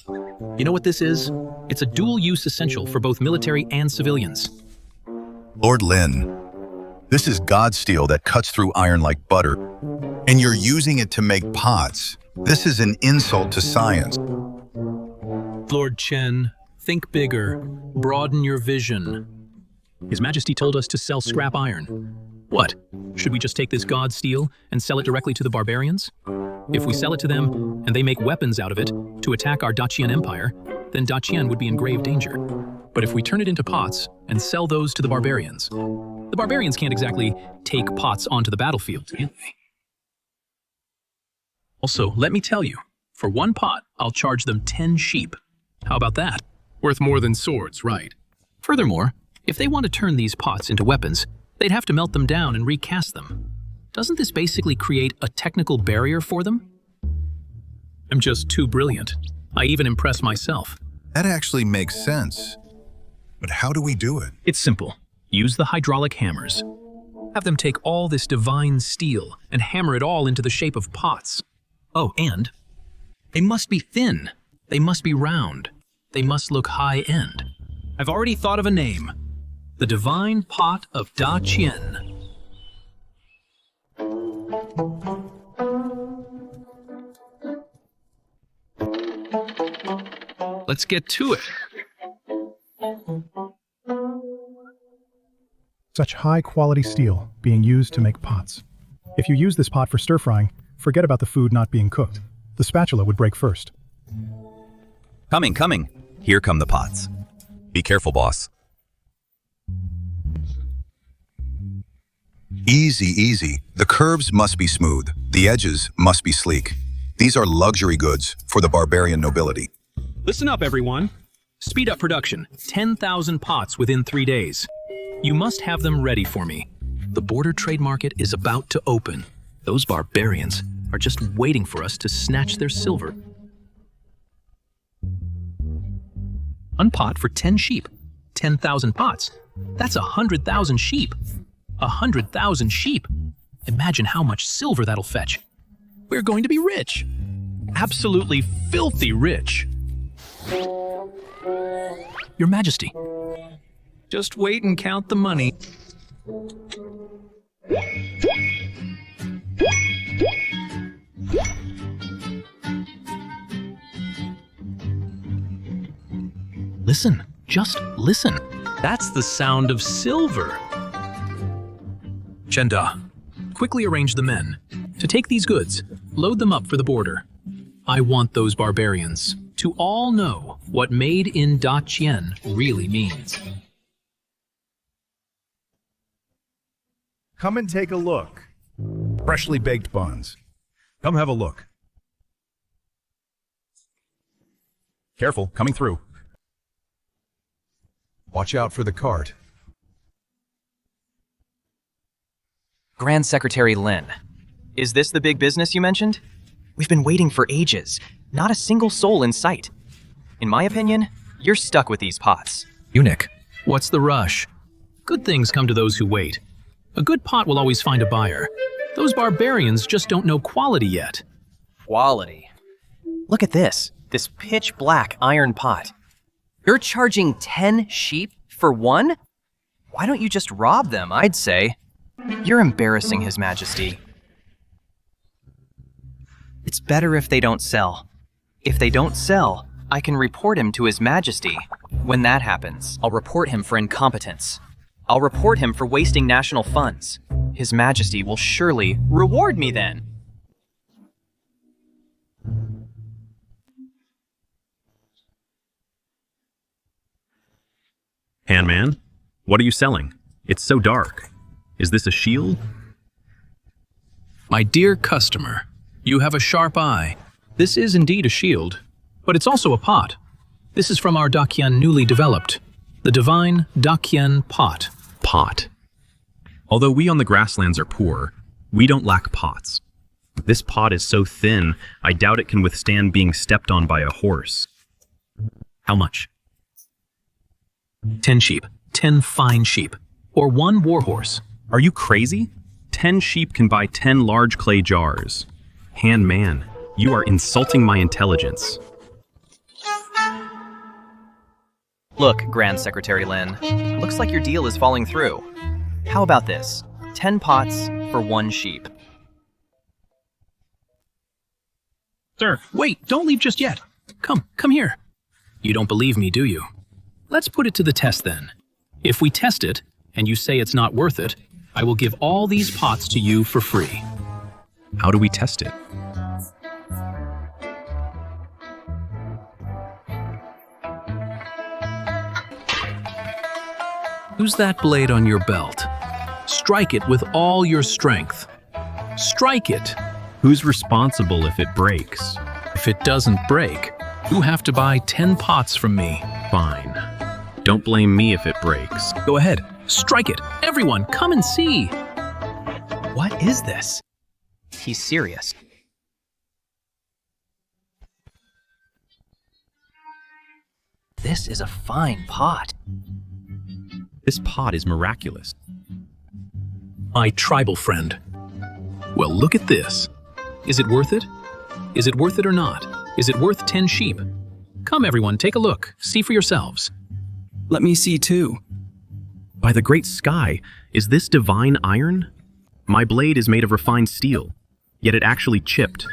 You know what this is? It's a dual-use essential for both military and civilians. Lord Lin, this is god steel that cuts through iron like butter, and you're using it to make pots. This is an insult to science. Lord Chen, think bigger. Broaden your vision. His Majesty told us to sell scrap iron. What? Should we just take this god steel and sell it directly to the barbarians? If we sell it to them, and they make weapons out of it to attack our Daqian Empire, then Daqian would be in grave danger. But if we turn it into pots and sell those to the barbarians can't exactly take pots onto the battlefield, can they? Also, let me tell you, for one pot, I'll charge them 10 sheep. How about that? Worth more than swords, right? Furthermore, if they want to turn these pots into weapons, they'd have to melt them down and recast them. Doesn't this basically create a technical barrier for them? I'm just too brilliant. I even impress myself. That actually makes sense. But how do we do it? It's simple. Use the hydraulic hammers. Have them take all this divine steel and hammer it all into the shape of pots. Oh, and they must be thin. They must be round. They must look high-end. I've already thought of a name. The Divine Pot of Daqian. Let's get to it. Such high-quality steel being used to make pots. If you use this pot for stir-frying, forget about the food not being cooked. The spatula would break first. Coming. Here come the pots. Be careful, boss. Easy. The curves must be smooth. The edges must be sleek. These are luxury goods for the barbarian nobility. Listen up, everyone. Speed up production. 10,000 pots within 3 days. You must have them ready for me. The border trade market is about to open. Those barbarians are just waiting for us to snatch their silver. One pot for 10 sheep. 10,000 pots. That's 100,000 sheep. 100,000 sheep. Imagine how much silver that'll fetch. We're going to be rich. Absolutely filthy rich. Your Majesty, just wait and count the money. Listen, just listen. That's the sound of silver. Chenda, Quickly arrange the men. To take these goods, load them up for the border. I want those barbarians to all know what made in Daqin really means. Come and take a look. Freshly baked buns. Come have a look. Careful, coming through. Watch out for the cart. Grand Secretary Lin, is this the big business you mentioned? We've been waiting for ages. Not a single soul in sight. In my opinion, you're stuck with these pots. Eunuch, what's the rush? Good things come to those who wait. A good pot will always find a buyer. Those barbarians just don't know quality yet. Quality? Look at this pitch black iron pot. You're charging 10 sheep for one? Why don't you just rob them, I'd say. You're embarrassing His Majesty. It's better if they don't sell. If they don't sell, I can report him to His Majesty. When that happens, I'll report him for incompetence. I'll report him for wasting national funds. His Majesty will surely reward me then. Handman, what are you selling? It's so dark. Is this a shield? My dear customer, you have a sharp eye. This is indeed a shield, but it's also a pot. This is from our Daqin newly developed, the divine Daqin pot. Pot. Although we on the grasslands are poor, we don't lack pots. This pot is so thin, I doubt it can withstand being stepped on by a horse. How much? 10 sheep, 10 fine sheep, or 1 warhorse. Are you crazy? 10 sheep can buy 10 large clay jars. Handman, you are insulting my intelligence. Look, Grand Secretary Lin, looks like your deal is falling through. How about this? 10 pots for 1 sheep. Sir, wait, don't leave just yet. Come here. You don't believe me, do you? Let's put it to the test then. If we test it, and you say it's not worth it, I will give all these pots to you for free. How do we test it? Use that blade on your belt. Strike it with all your strength. Strike it. Who's responsible if it breaks? If it doesn't break, you have to buy 10 pots from me. Fine. Don't blame me if it breaks. Go ahead. Strike it. Everyone, come and see. What is this? He's serious. This is a fine pot. This pot is miraculous. My tribal friend. Well, look at this. Is it worth it? Is it worth it or not? Is it worth 10 sheep? Come, everyone, take a look. See for yourselves. Let me see too. By the great sky, is this divine iron? My blade is made of refined steel, yet it actually chipped.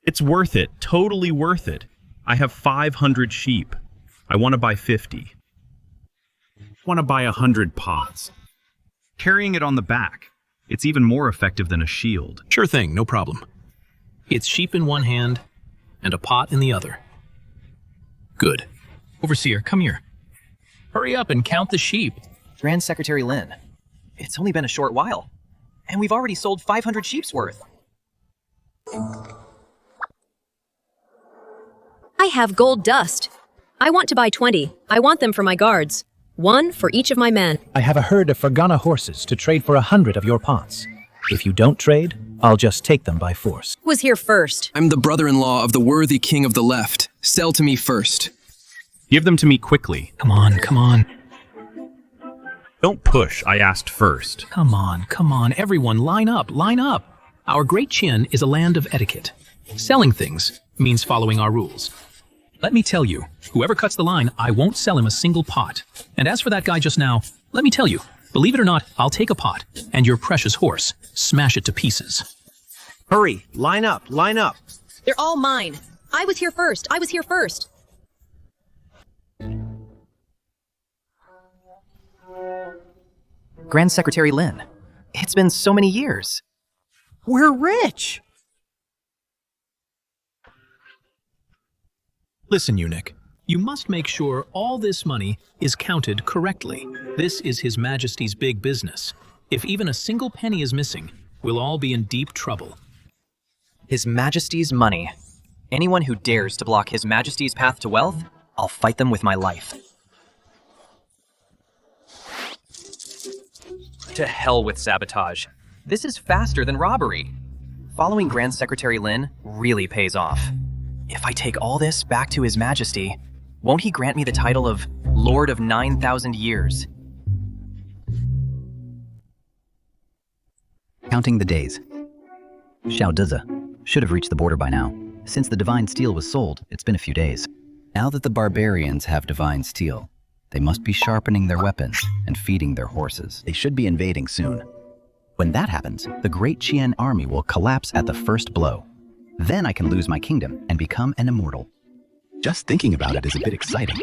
It's worth it, totally worth it. I have 500 sheep. I want to buy 50. Want to buy 100 pots. Carrying it on the back, it's even more effective than a shield. Sure thing, no problem. It's sheep in one hand and a pot in the other. Good. Overseer, come here. Hurry up and count the sheep. Grand Secretary Lin, it's only been a short while, and we've already sold 500 sheep's worth. I have gold dust. I want to buy 20. I want them for my guards. 1 for each of my men. I have a herd of Fergana horses to trade for 100 of your pots. If you don't trade, I'll just take them by force. Who was here first? I'm the brother-in-law of the worthy king of the left. Sell to me first. Give them to me quickly. Come on. Don't push, I asked first. Come on, everyone, line up. Our great Qin is a land of etiquette. Selling things means following our rules. Let me tell you, whoever cuts the line, I won't sell him a single pot. And as for that guy just now, let me tell you, believe it or not, I'll take a pot and your precious horse, smash it to pieces. Hurry, line up. They're all mine. I was here first. Grand Secretary Lin. It's been so many years. We're rich! Listen, eunuch. You must make sure all this money is counted correctly. This is His Majesty's big business. If even a single penny is missing, we'll all be in deep trouble. His Majesty's money. Anyone who dares to block His Majesty's path to wealth, I'll fight them with my life. To hell with sabotage. This is faster than robbery. Following Grand Secretary Lin really pays off. If I take all this back to His Majesty, won't he grant me the title of Lord of 9,000 Years? Counting the days. Xiao Deza should have reached the border by now. Since the divine steel was sold, it's been a few days. Now that the barbarians have divine steel, they must be sharpening their weapons and feeding their horses. They should be invading soon. When that happens, the Great Qian army will collapse at the first blow. Then I can lose my kingdom and become an immortal. Just thinking about it is a bit exciting.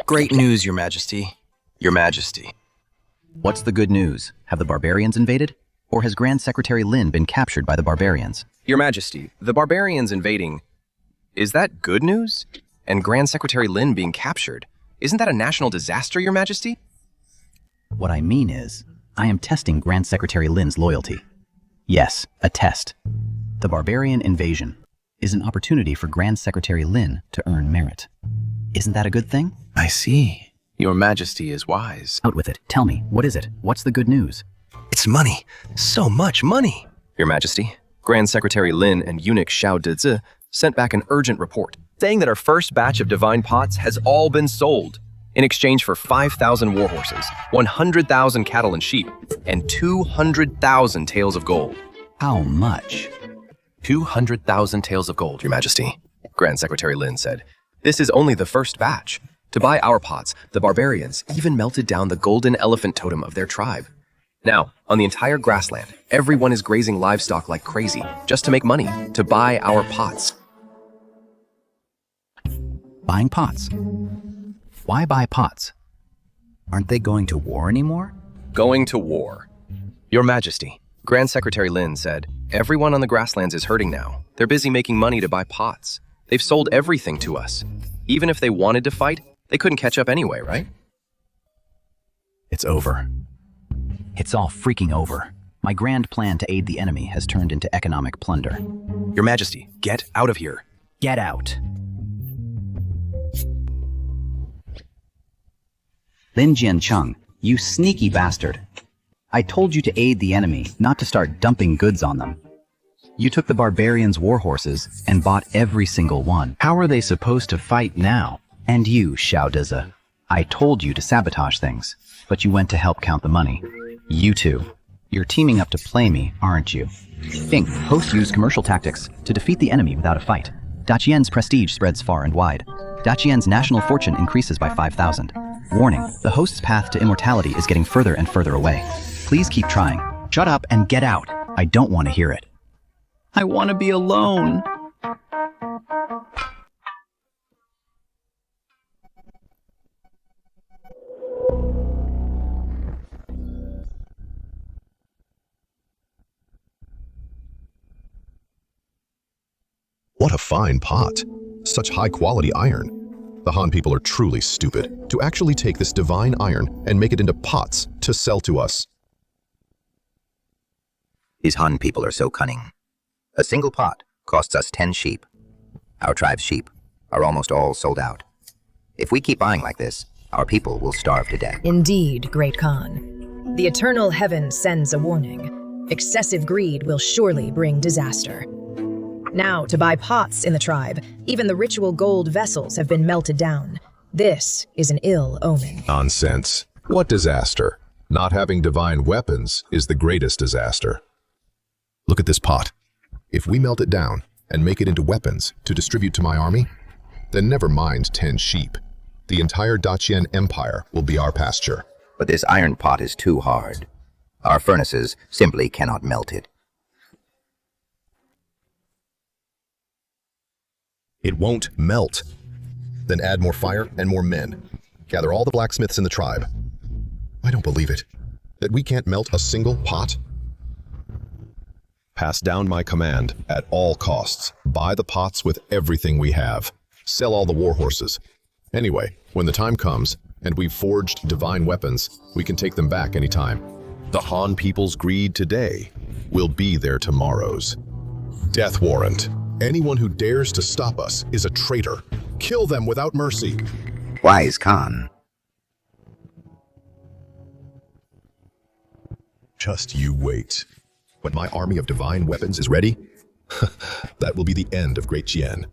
Great news, Your Majesty. Your Majesty. What's the good news? Have the barbarians invaded? Or has Grand Secretary Lin been captured by the barbarians? Your Majesty, the barbarians invading. Is that good news? And Grand Secretary Lin being captured? Isn't that a national disaster, Your Majesty? What I mean is, I am testing Grand Secretary Lin's loyalty. Yes, a test. The barbarian invasion is an opportunity for Grand Secretary Lin to earn merit. Isn't that a good thing? I see. Your Majesty is wise. Out with it. Tell me, what is it? What's the good news? It's money. So much money. Your Majesty, Grand Secretary Lin and eunuch Xiao Dezi sent back an urgent report saying that our first batch of divine pots has all been sold in exchange for 5,000 war horses, 100,000 cattle and sheep, and 200,000 taels of gold. How much? 200,000 taels of gold, Your Majesty. Grand Secretary Lin said, "This is only the first batch. To buy our pots, the barbarians even melted down the golden elephant totem of their tribe. Now, on the entire grassland, everyone is grazing livestock like crazy just to make money, to buy our pots." Buying pots? Why buy pots? Aren't they going to war anymore? Going to war. Your Majesty, Grand Secretary Lin said, "Everyone on the grasslands is hurting now. They're busy making money to buy pots. They've sold everything to us. Even if they wanted to fight, they couldn't catch up anyway, right?" It's over. It's all freaking over. My grand plan to aid the enemy has turned into economic plunder. Your Majesty, get out of here. Get out. Lin Jiancheng, you sneaky bastard. I told you to aid the enemy, not to start dumping goods on them. You took the barbarians' war horses and bought every single one. How are they supposed to fight now? And you, Xiao Dezi, I told you to sabotage things, but you went to help count the money. You two, you're teaming up to play me, aren't you? Think, host used commercial tactics to defeat the enemy without a fight. Daqian's prestige spreads far and wide. Daqian's national fortune increases by 5,000. Warning, the host's path to immortality is getting further and further away. Please keep trying. Shut up and get out. I don't want to hear it. I want to be alone. What a fine pot. Such high-quality iron. The Han people are truly stupid to actually take this divine iron and make it into pots to sell to us. These Han people are so cunning. A single pot costs us 10 sheep. Our tribe's sheep are almost all sold out. If we keep buying like this, our people will starve to death. Indeed, Great Khan. The eternal heaven sends a warning. Excessive greed will surely bring disaster. Now, to buy pots in the tribe, even the ritual gold vessels have been melted down. This is an ill omen. Nonsense. What disaster? Not having divine weapons is the greatest disaster. Look at this pot. If we melt it down and make it into weapons to distribute to my army, then never mind 10 sheep. The entire Daqian Empire will be our pasture. But this iron pot is too hard. Our furnaces simply cannot melt it. It won't melt. Then add more fire and more men. Gather all the blacksmiths in the tribe. I don't believe it. That we can't melt a single pot? Pass down my command at all costs. Buy the pots with everything we have. Sell all the war horses. Anyway, when the time comes, and we've forged divine weapons, we can take them back anytime. The Han people's greed today will be their tomorrows. Death warrant. Anyone who dares to stop us is a traitor. Kill them without mercy. Wise Khan. Just you wait. When my army of divine weapons is ready, that will be the end of Great Jian.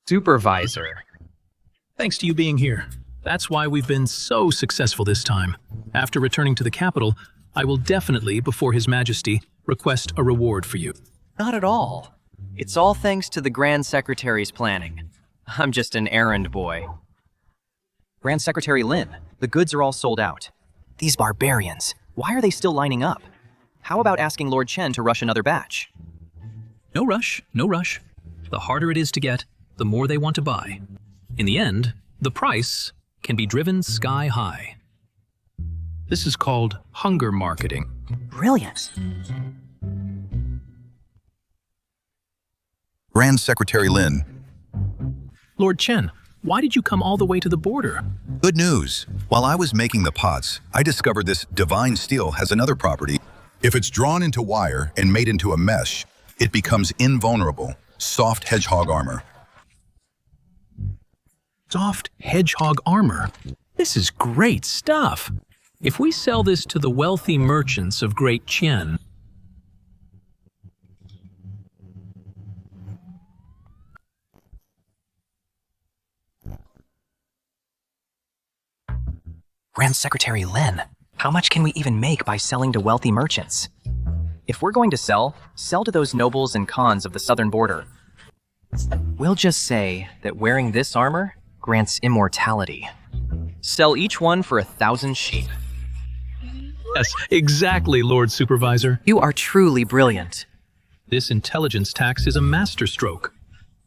Supervisor. Thanks to you being here. That's why we've been so successful this time. After returning to the capital, I will definitely, before His Majesty, request a reward for you. Not at all. It's all thanks to the Grand Secretary's planning. I'm just an errand boy. Grand Secretary Lin, the goods are all sold out. These barbarians, why are they still lining up? How about asking Lord Chen to rush another batch? No rush, no rush. The harder it is to get, the more they want to buy. In the end, the price can be driven sky high. This is called hunger marketing. Brilliant. Grand Secretary Lin. Lord Chen, why did you come all the way to the border? Good news. While I was making the pots, I discovered this divine steel has another property. If it's drawn into wire and made into a mesh, it becomes invulnerable. Soft hedgehog armor. Soft hedgehog armor. This is great stuff. If we sell this to the wealthy merchants of Great Qian, Grand Secretary Lin, how much can we even make by selling to wealthy merchants? If we're going to sell to those nobles and khans of the southern border. We'll just say that wearing this armor grants immortality. Sell each one for 1,000 sheep. Yes, exactly, Lord Supervisor. You are truly brilliant. This intelligence tax is a masterstroke.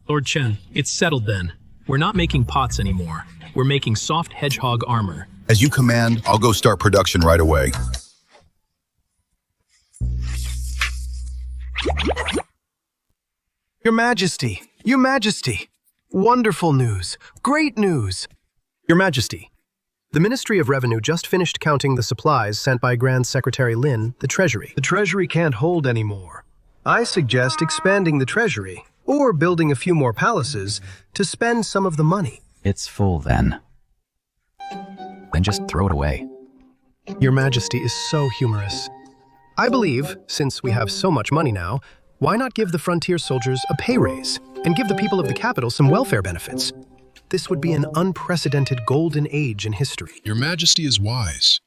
Lord Chen, it's settled then. We're not making pots anymore. We're making soft hedgehog armor. As you command, I'll go start production right away. Your Majesty! Your Majesty! Wonderful news! Great news! Your Majesty, the Ministry of Revenue just finished counting the supplies sent by Grand Secretary Lin, the Treasury. The Treasury can't hold anymore. I suggest expanding the Treasury, or building a few more palaces, to spend some of the money. It's full then. Then just throw it away. Your Majesty is so humorous. I believe, since we have so much money now, why not give the frontier soldiers a pay raise and give the people of the capital some welfare benefits? This would be an unprecedented golden age in history. Your Majesty is wise.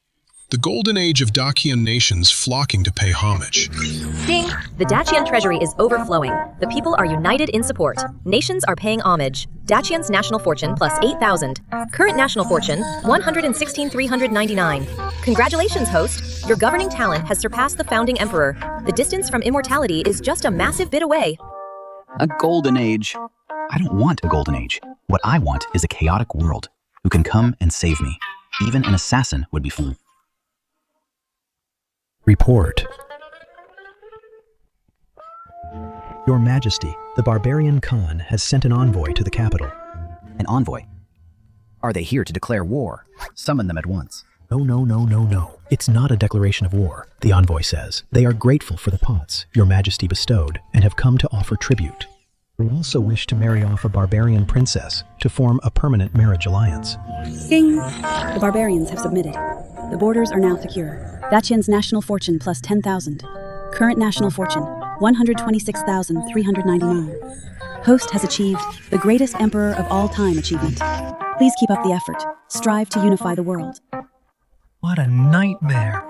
The golden age of Dacian nations flocking to pay homage. Ding! The Dacian treasury is overflowing. The people are united in support. Nations are paying homage. Dacian's national fortune plus 8,000. Current national fortune, 116,399. Congratulations, host. Your governing talent has surpassed the founding emperor. The distance from immortality is just a massive bit away. A golden age. I don't want a golden age. What I want is a chaotic world who can come and save me. Even an assassin would be fun. Report. Your Majesty, the barbarian Khan has sent an envoy to the capital. An envoy? Are they here to declare war? Summon them at once. No. It's not a declaration of war, the envoy says. They are grateful for the pots Your Majesty bestowed and have come to offer tribute. They also wish to marry off a barbarian princess to form a permanent marriage alliance. Ding! The barbarians have submitted. The borders are now secure. Dacian's national fortune plus 10,000. Current national fortune, 126,399. Host has achieved the greatest emperor of all time achievement. Please keep up the effort. Strive to unify the world. What a nightmare.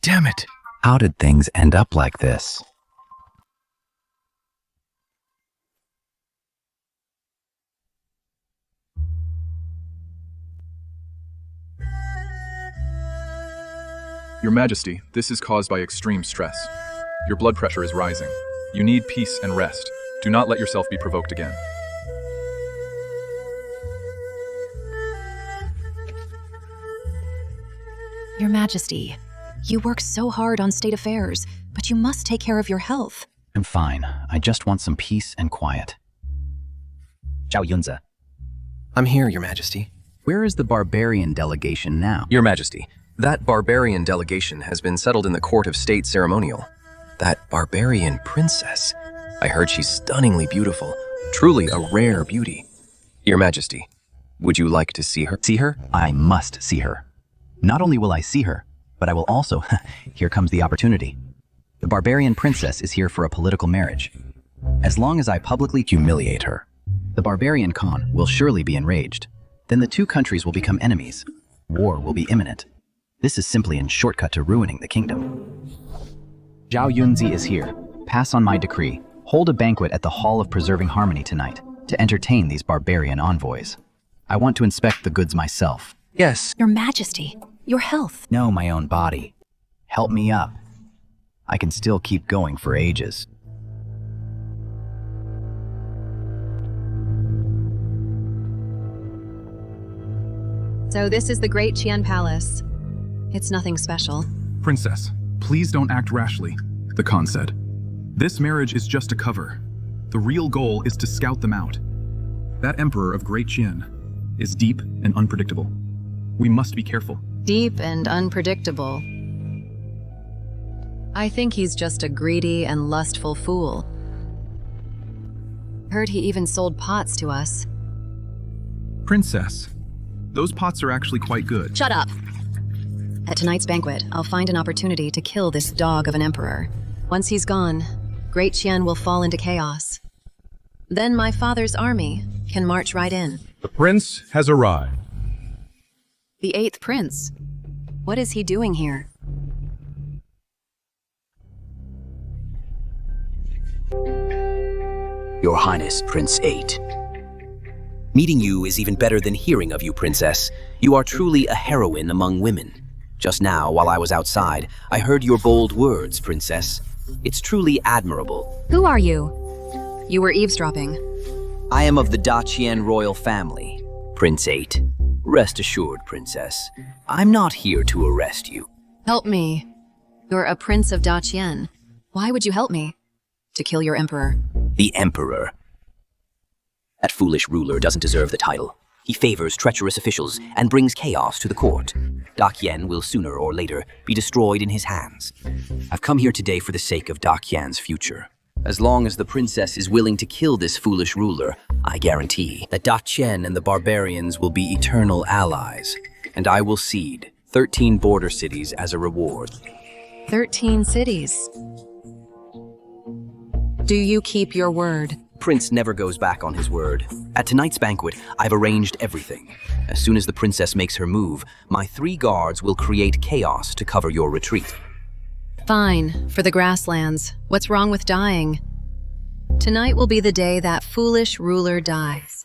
Damn it. How did things end up like this? Your Majesty, this is caused by extreme stress. Your blood pressure is rising. You need peace and rest. Do not let yourself be provoked again. Your Majesty, you work so hard on state affairs, but you must take care of your health. I'm fine. I just want some peace and quiet. Zhao Yunze. I'm here, Your Majesty. Where is the barbarian delegation now? Your Majesty, that barbarian delegation has been settled in the Court of State Ceremonial. That barbarian princess. I heard she's stunningly beautiful. Truly a rare beauty. Your Majesty, would you like to see her? See her? I must see her. Not only will I see her, but I will also... Here comes the opportunity. The barbarian princess is here for a political marriage. As long as I publicly humiliate her, the barbarian Khan will surely be enraged. Then the two countries will become enemies. War will be imminent. This is simply a shortcut to ruining the kingdom. Zhao Yunzi is here. Pass on my decree. Hold a banquet at the Hall of Preserving Harmony tonight to entertain these barbarian envoys. I want to inspect the goods myself. Yes. Your Majesty, your health. No, my own body. Help me up. I can still keep going for ages. So this is the Great Qian Palace. It's nothing special. Princess, please don't act rashly, the Khan said. This marriage is just a cover. The real goal is to scout them out. That emperor of Great Qian is deep and unpredictable. We must be careful. Deep and unpredictable. I think he's just a greedy and lustful fool. Heard he even sold pots to us. Princess, those pots are actually quite good. Shut up! At tonight's banquet, I'll find an opportunity to kill this dog of an emperor. Once he's gone, Great Qian will fall into chaos. Then my father's army can march right in. The prince has arrived. The 8th prince. What is he doing here? Your Highness, Prince 8. Meeting you is even better than hearing of you, Princess. You are truly a heroine among women. Just now, while I was outside, I heard your bold words, Princess. It's truly admirable. Who are you? You were eavesdropping. I am of the Daqian royal family, Prince 8. Rest assured, Princess, I'm not here to arrest you. Help me. You're a prince of Daqian. Why would you help me? To kill your emperor. The Emperor. That foolish ruler doesn't deserve the title. He favors treacherous officials and brings chaos to the court. Daqian will sooner or later be destroyed in his hands. I've come here today for the sake of Daqian's future. As long as the princess is willing to kill this foolish ruler, I guarantee that Daqian and the barbarians will be eternal allies, and I will cede 13 border cities as a reward. 13 cities. Do you keep your word? Prince never goes back on his word. At tonight's banquet, I've arranged everything. As soon as the princess makes her move, my 3 guards will create chaos to cover your retreat. Fine, for the grasslands. What's wrong with dying? Tonight will be the day that foolish ruler dies.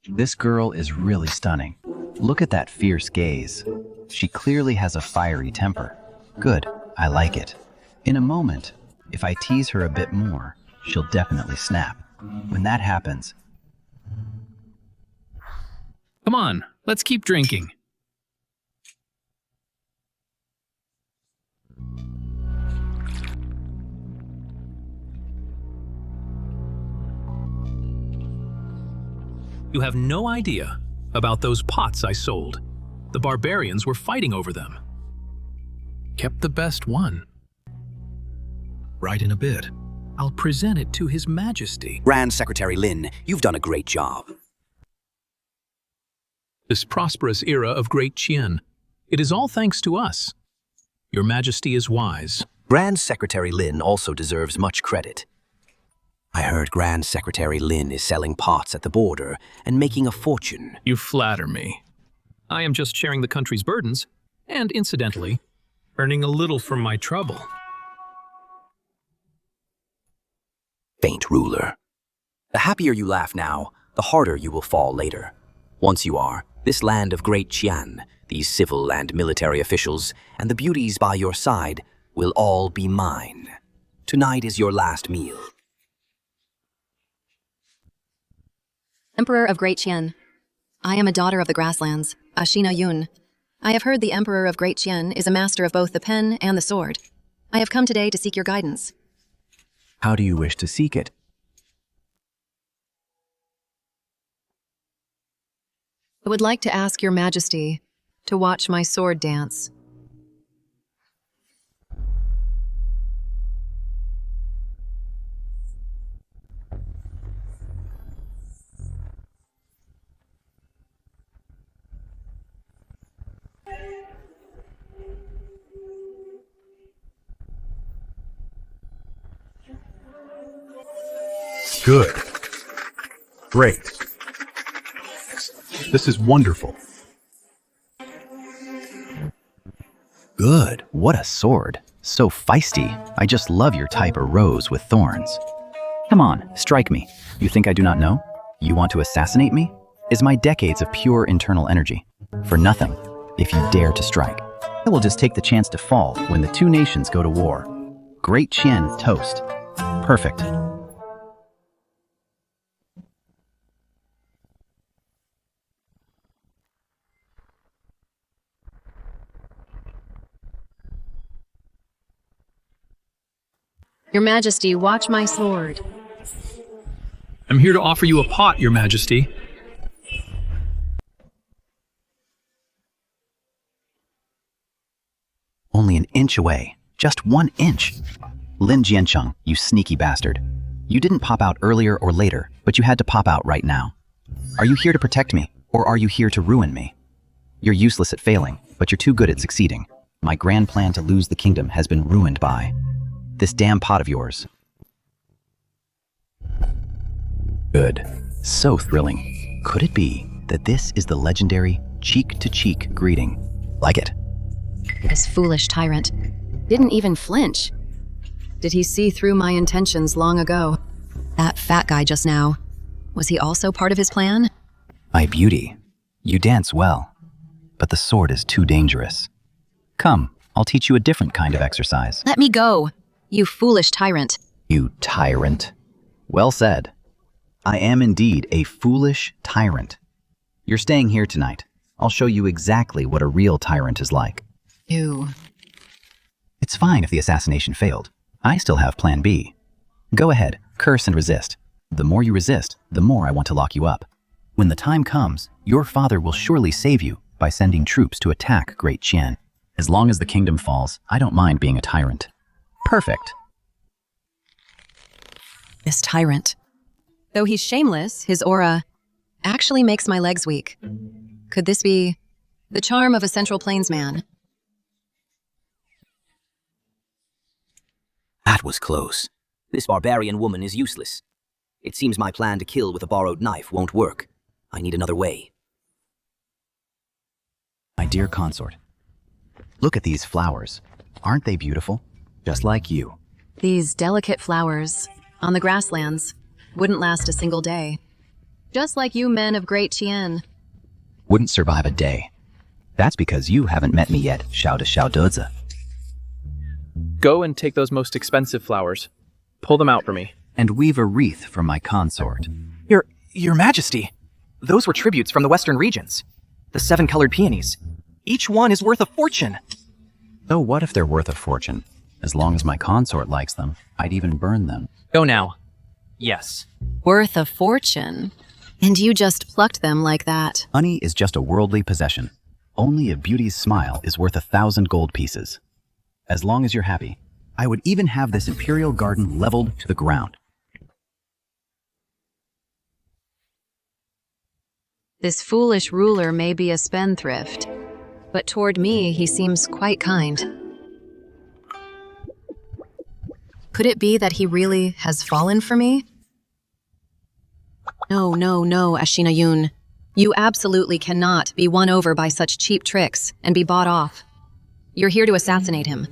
This girl is really stunning. Look at that fierce gaze. She clearly has a fiery temper. Good, I like it. In a moment, if I tease her a bit more, she'll definitely snap. When that happens... Come on, let's keep drinking. You have no idea about those pots I sold. The barbarians were fighting over them. Kept the best one. Right in a bit. I'll present it to His Majesty. Grand Secretary Lin, you've done a great job. This prosperous era of Great Qian. It is all thanks to us. Your Majesty is wise. Grand Secretary Lin also deserves much credit. I heard Grand Secretary Lin is selling pots at the border and making a fortune. You flatter me. I am just sharing the country's burdens, and incidentally, earning a little from my trouble. Faint ruler. The happier you laugh now, the harder you will fall later. Once you are, this land of Great Qian, these civil and military officials, and the beauties by your side will all be mine. Tonight is your last meal. Emperor of Great Qian. I am a daughter of the grasslands, Ashina Yun. I have heard the Emperor of Great Qian is a master of both the pen and the sword. I have come today to seek your guidance. How do you wish to seek it? I would like to ask your majesty to watch my sword dance. Good. Great. This is wonderful. Good. What a sword. So feisty. I just love your type of rose with thorns. Come on, strike me. You think I do not know? You want to assassinate me? Is my decades of pure internal energy. For nothing, if you dare to strike. I will just take the chance to fall when the two nations go to war. Great Qian toast. Perfect. Your Majesty, watch my sword. I'm here to offer you a pot, Your Majesty. Only an inch away. Just 1 inch. Lin Jiancheng, you sneaky bastard. You didn't pop out earlier or later, but you had to pop out right now. Are you here to protect me, or are you here to ruin me? You're useless at failing, but you're too good at succeeding. My grand plan to lose the kingdom has been ruined by this damn pot of yours. Good. So thrilling. Could it be that this is the legendary cheek-to-cheek greeting? Like it. This foolish tyrant didn't even flinch. Did he see through my intentions long ago? That fat guy just now, was he also part of his plan? My beauty, you dance well, but the sword is too dangerous. Come, I'll teach you a different kind of exercise. Let me go, you foolish tyrant. You tyrant. Well said. I am indeed a foolish tyrant. You're staying here tonight. I'll show you exactly what a real tyrant is like. You. It's fine if the assassination failed. I still have plan B. Go ahead, curse and resist. The more you resist, the more I want to lock you up. When the time comes, your father will surely save you by sending troops to attack Great Qian. As long as the kingdom falls, I don't mind being a tyrant. Perfect. This tyrant. Though he's shameless, his aura actually makes my legs weak. Could this be the charm of a Central Plains man? That was close. This barbarian woman is useless. It seems my plan to kill with a borrowed knife won't work. I need another way. My dear consort, look at these flowers. Aren't they beautiful? Just like you. These delicate flowers on the grasslands wouldn't last a single day. Just like you men of Great Qian. Wouldn't survive a day. That's because you haven't met me yet, Xiao de Xiao Deze. Go and take those most expensive flowers. Pull them out for me. And weave a wreath for my consort. Your Majesty, those were tributes from the western regions. The 7 colored peonies. Each one is worth a fortune. So what if they're worth a fortune? As long as my consort likes them, I'd even burn them. Go now. Yes. Worth a fortune. And you just plucked them like that. Honey is just a worldly possession. Only a beauty's smile is worth 1,000 gold pieces. As long as you're happy, I would even have this imperial garden leveled to the ground. This foolish ruler may be a spendthrift, but toward me he seems quite kind. Could it be that he really has fallen for me? No, Ashina Yun. You absolutely cannot be won over by such cheap tricks and be bought off. You're here to assassinate him.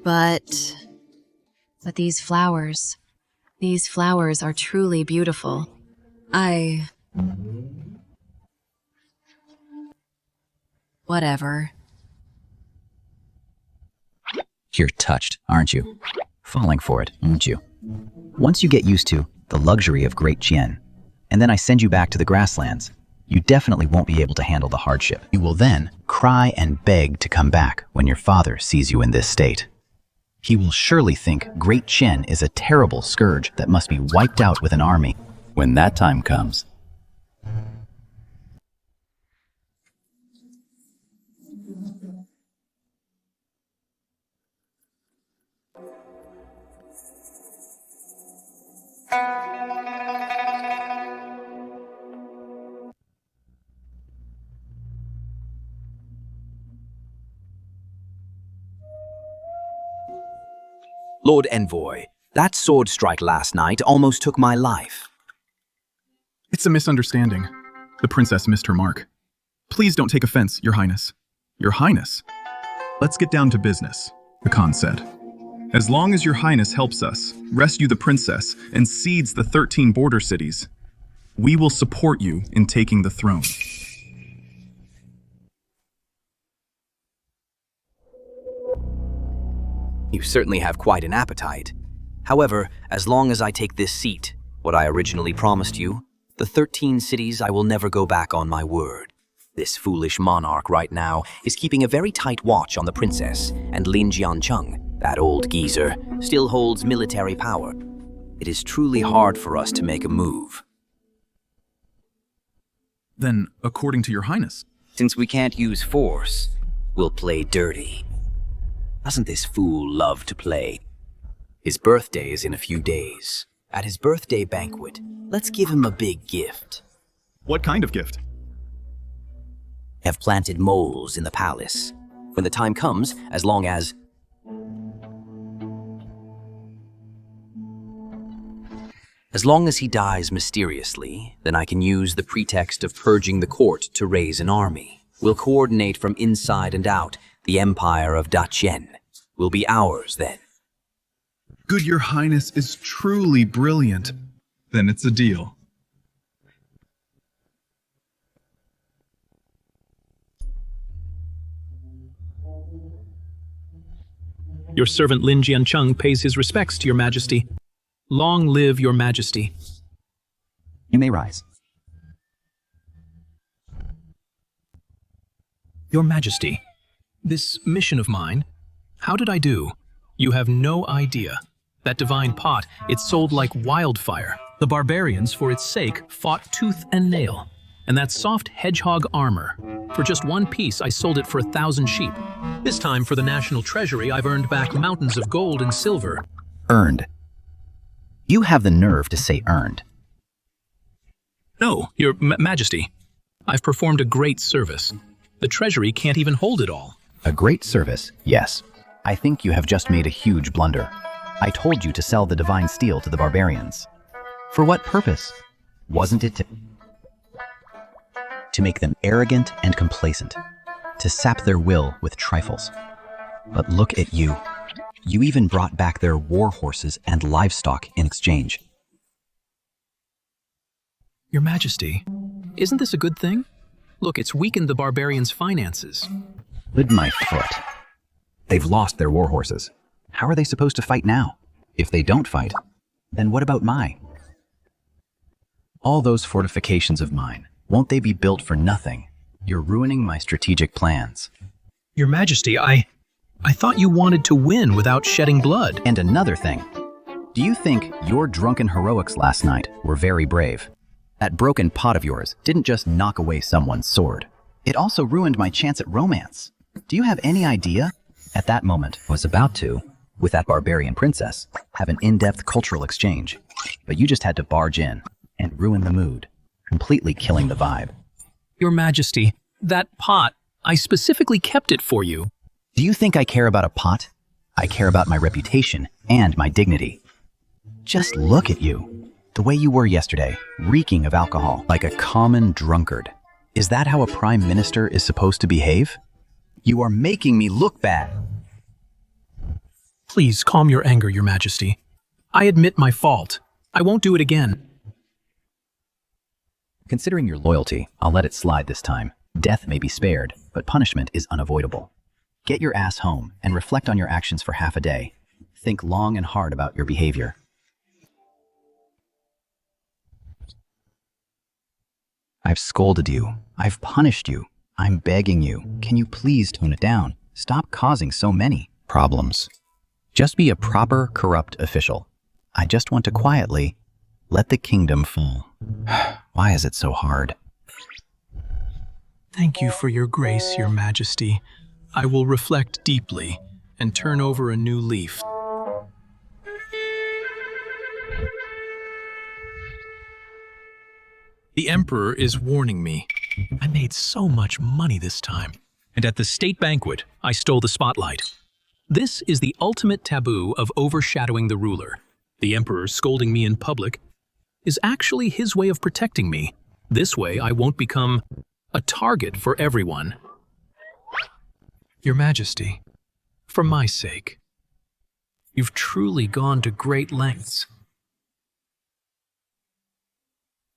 But these flowers are truly beautiful. Whatever. You're touched, aren't you? Falling for it, aren't you? Once you get used to the luxury of Great Chien, and then I send you back to the grasslands, you definitely won't be able to handle the hardship. You will then cry and beg to come back when your father sees you in this state. He will surely think Great Chien is a terrible scourge that must be wiped out with an army when that time comes. Lord Envoy, that sword strike last night almost took my life. It's a misunderstanding. The princess missed her mark. Please don't take offense, Your Highness. Your Highness? Let's get down to business, the Khan said. As long as Your Highness helps us rescue the princess and cedes the 13 border cities, we will support you in taking the throne. You certainly have quite an appetite. However, as long as I take this seat, what I originally promised you, the 13 cities, I will never go back on my word. This foolish monarch right now is keeping a very tight watch on the princess, and Lin Jiancheng, that old geezer, still holds military power. It is truly hard for us to make a move. Then, according to Your Highness, Since we can't use force, we'll play dirty. Doesn't this fool love to play? His birthday is in a few days. At his birthday banquet, let's give him a big gift. What kind of gift? Have planted moles in the palace. When the time comes, as long as he dies mysteriously, then I can use the pretext of purging the court to raise an army. We'll coordinate from inside and out. The empire of Dachien will be ours then. Good Your Highness is truly brilliant. Then it's a deal. Your servant Lin Jiancheng pays his respects to Your Majesty. Long live Your Majesty. You may rise. Your Majesty, this mission of mine, how did I do? You have no idea. That divine pot, it sold like wildfire. The barbarians, for its sake, fought tooth and nail. And that soft hedgehog armor. For just one piece, I sold it for 1,000 sheep. This time, for the national treasury, I've earned back mountains of gold and silver. Earned. You have the nerve to say earned. No, Your Majesty. I've performed a great service. The treasury can't even hold it all. A great service, yes. I think you have just made a huge blunder. I told you to sell the divine steel to the barbarians. For what purpose? Wasn't it to make them arrogant and complacent, to sap their will with trifles? But look at you. You even brought back their war horses and livestock in exchange. Your Majesty, isn't this a good thing? Look, it's weakened the barbarians' finances. Lid my foot. They've lost their war horses. How are they supposed to fight now? If they don't fight, then what about mine? All those fortifications of mine, won't they be built for nothing? You're ruining my strategic plans. Your Majesty, I thought you wanted to win without shedding blood. And another thing. Do you think your drunken heroics last night were very brave? That broken pot of yours didn't just knock away someone's sword. It also ruined my chance at romance. Do you have any idea? At that moment, I was about to, with that barbarian princess, have an in-depth cultural exchange. But you just had to barge in and ruin the mood, completely killing the vibe. Your Majesty, that pot, I specifically kept it for you. Do you think I care about a pot? I care about my reputation and my dignity. Just look at you. The way you were yesterday, reeking of alcohol, like a common drunkard. Is that how a prime minister is supposed to behave? You are making me look bad. Please calm your anger, Your Majesty. I admit my fault. I won't do it again. Considering your loyalty, I'll let it slide this time. Death may be spared, but punishment is unavoidable. Get your ass home and reflect on your actions for half a day. Think long and hard about your behavior. I've scolded you. I've punished you. I'm begging you. Can you please tone it down? Stop causing so many problems. Just be a proper, corrupt official. I just want to quietly let the kingdom fall. Why is it so hard? Thank you for your grace, Your Majesty. I will reflect deeply and turn over a new leaf. The Emperor is warning me. I made so much money this time. And at the state banquet, I stole the spotlight. This is the ultimate taboo of overshadowing the ruler. The Emperor scolding me in public is actually his way of protecting me. This way, I won't become a target for everyone. Your Majesty, for my sake, you've truly gone to great lengths.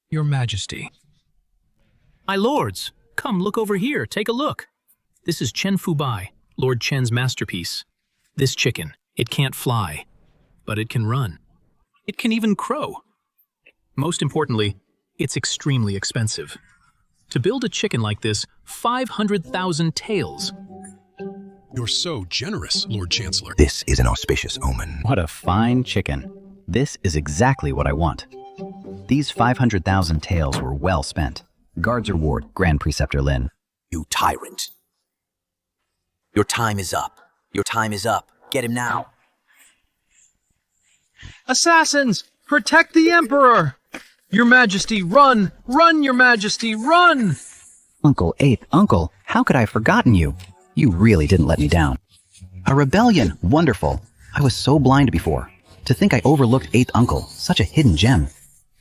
Your Majesty. My lords, come look over here, take a look. This is Chen Fubai, Lord Chen's masterpiece. This chicken, it can't fly, but it can run. It can even crow. Most importantly, it's extremely expensive. To build a chicken like this, 500,000 taels. You're so generous, Lord Chancellor. This is an auspicious omen. What a fine chicken. This is exactly what I want. These 500,000 taels were well spent. Guards reward, Grand Preceptor Lin. You tyrant. Your time is up. Your time is up. Get him now. Assassins! Protect the Emperor! Your Majesty, run! Run, Your Majesty, run! Uncle Eighth, Uncle, how could I have forgotten you? You really didn't let me down. A rebellion, wonderful. I was so blind before. To think I overlooked Eighth Uncle, such a hidden gem.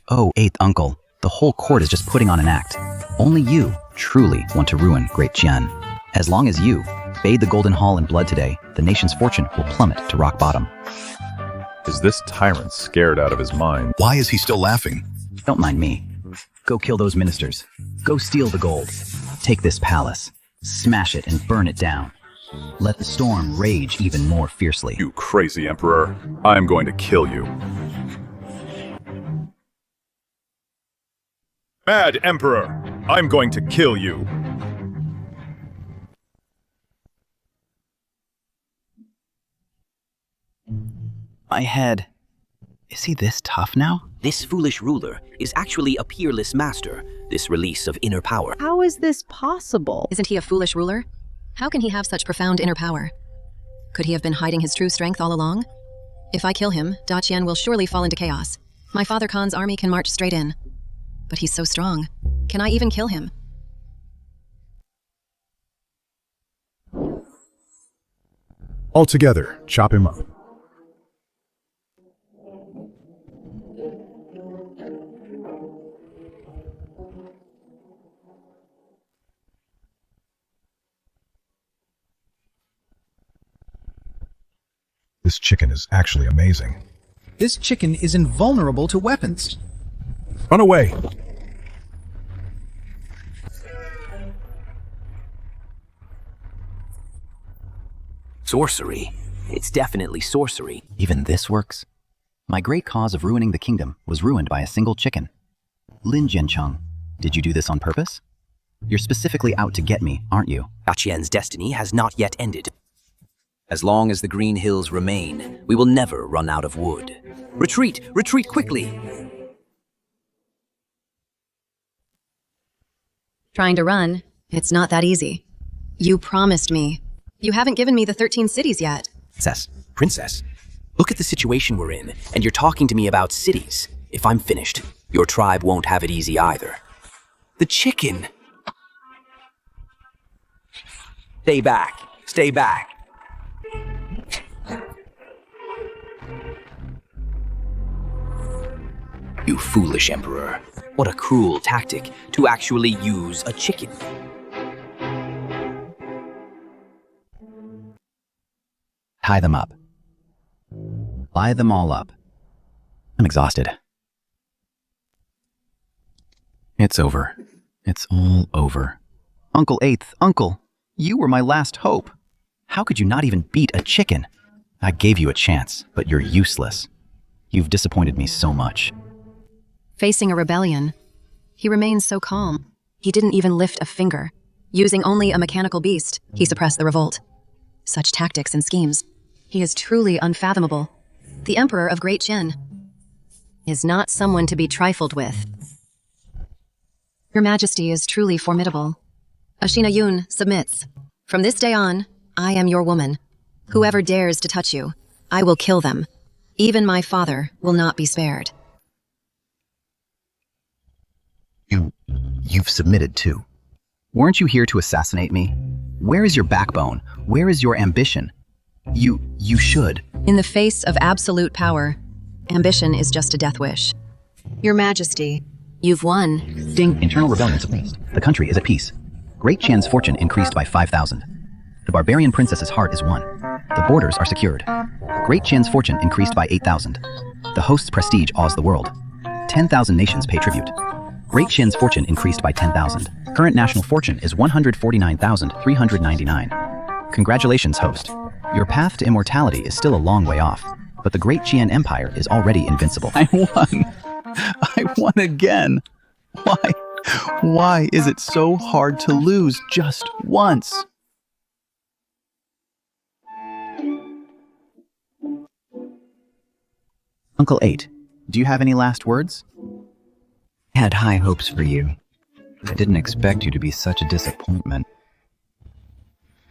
Oh, Eighth Uncle, the whole court is just putting on an act. Only you truly want to ruin Great Qian. As long as you bathe the Golden Hall in blood today, the nation's fortune will plummet to rock bottom. Is this tyrant scared out of his mind? Why is he still laughing? Don't mind me. Go kill those ministers. Go steal the gold. Take this palace. Smash it and burn it down. Let the storm rage even more fiercely. You crazy emperor. I am going to kill you. Mad emperor. I'm going to kill you. My head. Is he this tough now? This foolish ruler is actually a peerless master, this release of inner power. How is this possible? Isn't he a foolish ruler? How can he have such profound inner power? Could he have been hiding his true strength all along? If I kill him, Da Qian will surely fall into chaos. My father Khan's army can march straight in. But he's so strong. Can I even kill him? All together, chop him up. This chicken is actually amazing. This chicken is invulnerable to weapons. Run away! Sorcery. It's definitely sorcery. Even this works? My great cause of ruining the kingdom was ruined by a single chicken. Lin Jiancheng, did you do this on purpose? You're specifically out to get me, aren't you? Da Qian's destiny has not yet ended. As long as the Green Hills remain, we will never run out of wood. Retreat! Retreat quickly! Trying to run? It's not that easy. You promised me. You haven't given me the 13 cities yet. Princess, look at the situation we're in, and you're talking to me about cities. If I'm finished, your tribe won't have it easy either. The chicken! Stay back! Stay back! You foolish emperor. What a cruel tactic to actually use a chicken. Tie them up. Lie them all up. I'm exhausted. It's over. It's all over. Uncle Eighth, Uncle, you were my last hope. How could you not even beat a chicken? I gave you a chance, but you're useless. You've disappointed me so much. Facing a rebellion, he remains so calm. He didn't even lift a finger. Using only a mechanical beast, he suppressed the revolt. Such tactics and schemes. He is truly unfathomable. The Emperor of Great Qin is not someone to be trifled with. Your Majesty is truly formidable. Ashina Yun submits. From this day on, I am your woman. Whoever dares to touch you, I will kill them. Even my father will not be spared. You've submitted too. Weren't you here to assassinate me? Where is your backbone? Where is your ambition? You should. In the face of absolute power, ambition is just a death wish. Your Majesty, you've won. Ding, internal rebellion suppressed. The country is at peace. Great Qian's fortune increased by 5,000. The barbarian princess's heart is won. The borders are secured. Great Qian's fortune increased by 8,000. The host's prestige awes the world. 10,000 nations pay tribute. Great Qian's fortune increased by 10,000. Current national fortune is 149,399. Congratulations, host. Your path to immortality is still a long way off, but the Great Qian Empire is already invincible. I won. I won again. Why is it so hard to lose just once? Uncle Eight, do you have any last words? I had high hopes for you. I didn't expect you to be such a disappointment.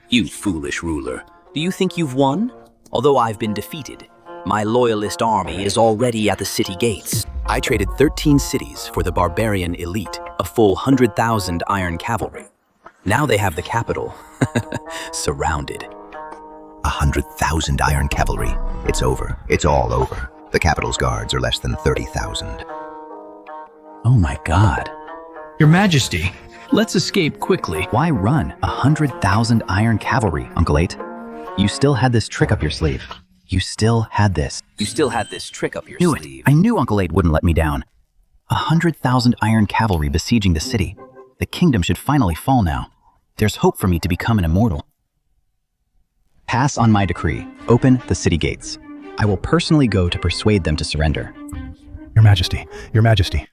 You foolish ruler. Do you think you've won? Although I've been defeated, my loyalist army is already at the city gates. I traded 13 cities for the barbarian elite, a full 100,000 iron cavalry. Now they have the capital surrounded. 100,000 iron cavalry. It's over. It's all over. The capital's guards are less than 30,000. Oh my god. Your Majesty, let's escape quickly. Why run 100,000 iron cavalry, Uncle Eight? You still had this trick up your sleeve. You still had this. You still had this trick up your sleeve. I knew Uncle Eight wouldn't let me down. 100,000 iron cavalry besieging the city. The kingdom should finally fall now. There's hope for me to become an immortal. Pass on my decree. Open the city gates. I will personally go to persuade them to surrender. Your Majesty, Your Majesty,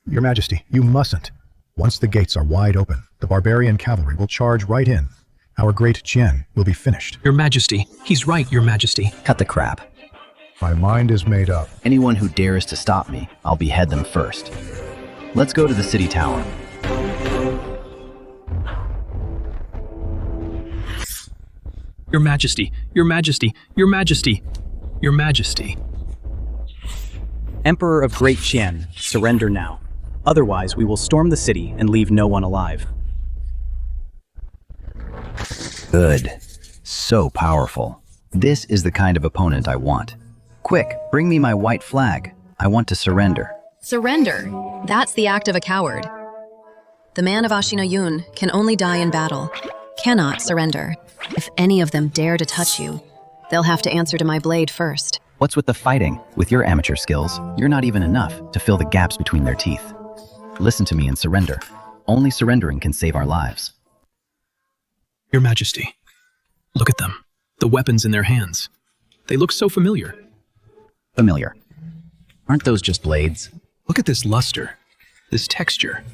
Your Majesty, you mustn't. Once the gates are wide open, the barbarian cavalry will charge right in. Our great Qian will be finished. Your Majesty, he's right, Your Majesty. Cut the crap. My mind is made up. Anyone who dares to stop me, I'll behead them first. Let's go to the city tower. Your Majesty, Your Majesty, Your Majesty, Your Majesty. Emperor of Great Qian, surrender now. Otherwise, we will storm the city and leave no one alive. Good. So powerful. This is the kind of opponent I want. Quick, bring me my white flag. I want to surrender. Surrender. That's the act of a coward. The man of Ashina Yun can only die in battle, cannot surrender. If any of them dare to touch you, they'll have to answer to my blade first. What's with the fighting? With your amateur skills, you're not even enough to fill the gaps between their teeth. Listen to me and surrender. Only surrendering can save our lives. Your Majesty, look at them. The weapons in their hands. They look so familiar. Familiar. Aren't those just blades? Look at this luster, this texture.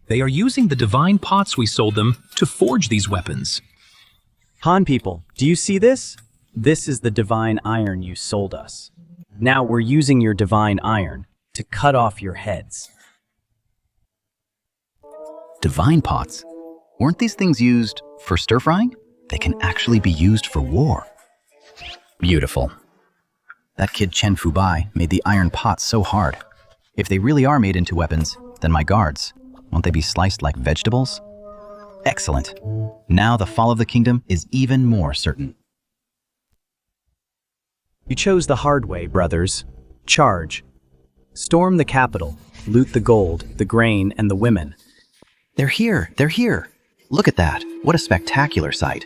They are using the divine pots we sold them to forge these weapons. Han people, do you see this? This is the divine iron you sold us. Now we're using your divine iron to cut off your heads. Divine pots? Weren't these things used for stir-frying? They can actually be used for war. Beautiful. That kid Chen Fubai made the iron pots so hard. If they really are made into weapons, then my guards, won't they be sliced like vegetables? Excellent. Now the fall of the kingdom is even more certain. You chose the hard way, brothers. Charge. Storm the capital, loot the gold, the grain, and the women. They're here, they're here. Look at that, what a spectacular sight.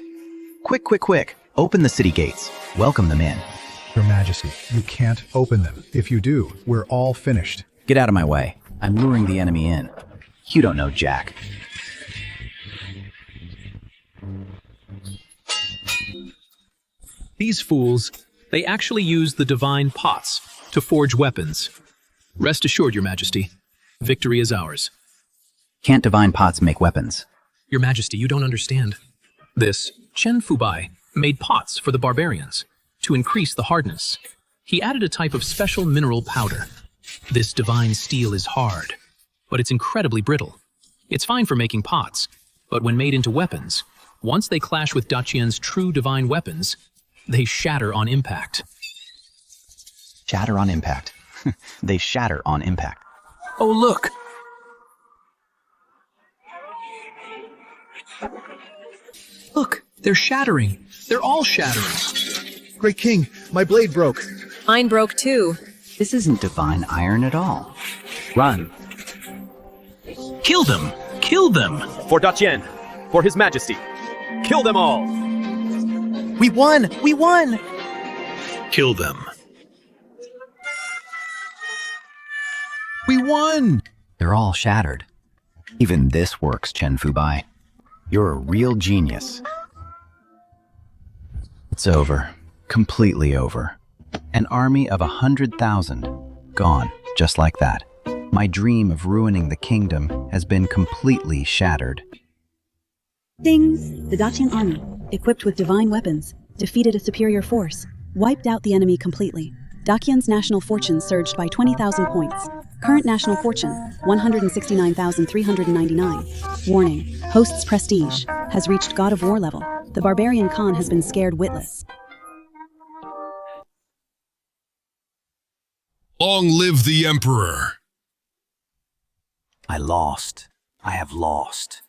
Quick, quick, quick, open the city gates. Welcome them in. Your Majesty, you can't open them. If you do, we're all finished. Get out of my way. I'm luring the enemy in. You don't know Jack. These fools, they actually use the divine pots to forge weapons. Rest assured, Your Majesty, victory is ours. Can't divine pots make weapons? Your Majesty, you don't understand. This Chen Fubai made pots for the barbarians to increase the hardness. He added a type of special mineral powder. This divine steel is hard, but it's incredibly brittle. It's fine for making pots, but when made into weapons, once they clash with Daqian's true divine weapons, they shatter on impact. Shatter on impact. They shatter on impact. Oh, look! Look, they're shattering. They're all shattering. Great King, my blade broke. Mine broke too. This isn't divine iron at all. Run. Kill them! Kill them! For Daqian, for His Majesty, kill them all! We won! We won! Kill them. We won! They're all shattered. Even this works, Chen Fubai. You're a real genius. It's over. Completely over. An army of 100,000. Gone, just like that. My dream of ruining the kingdom has been completely shattered. Things. The Daqian army, equipped with divine weapons, defeated a superior force, wiped out the enemy completely. Daqian's national fortune surged by 20,000 points. Current national fortune, 169,399. Warning, host's prestige has reached God of War level. The barbarian Khan has been scared witless. Long live the Emperor! I lost. I have lost.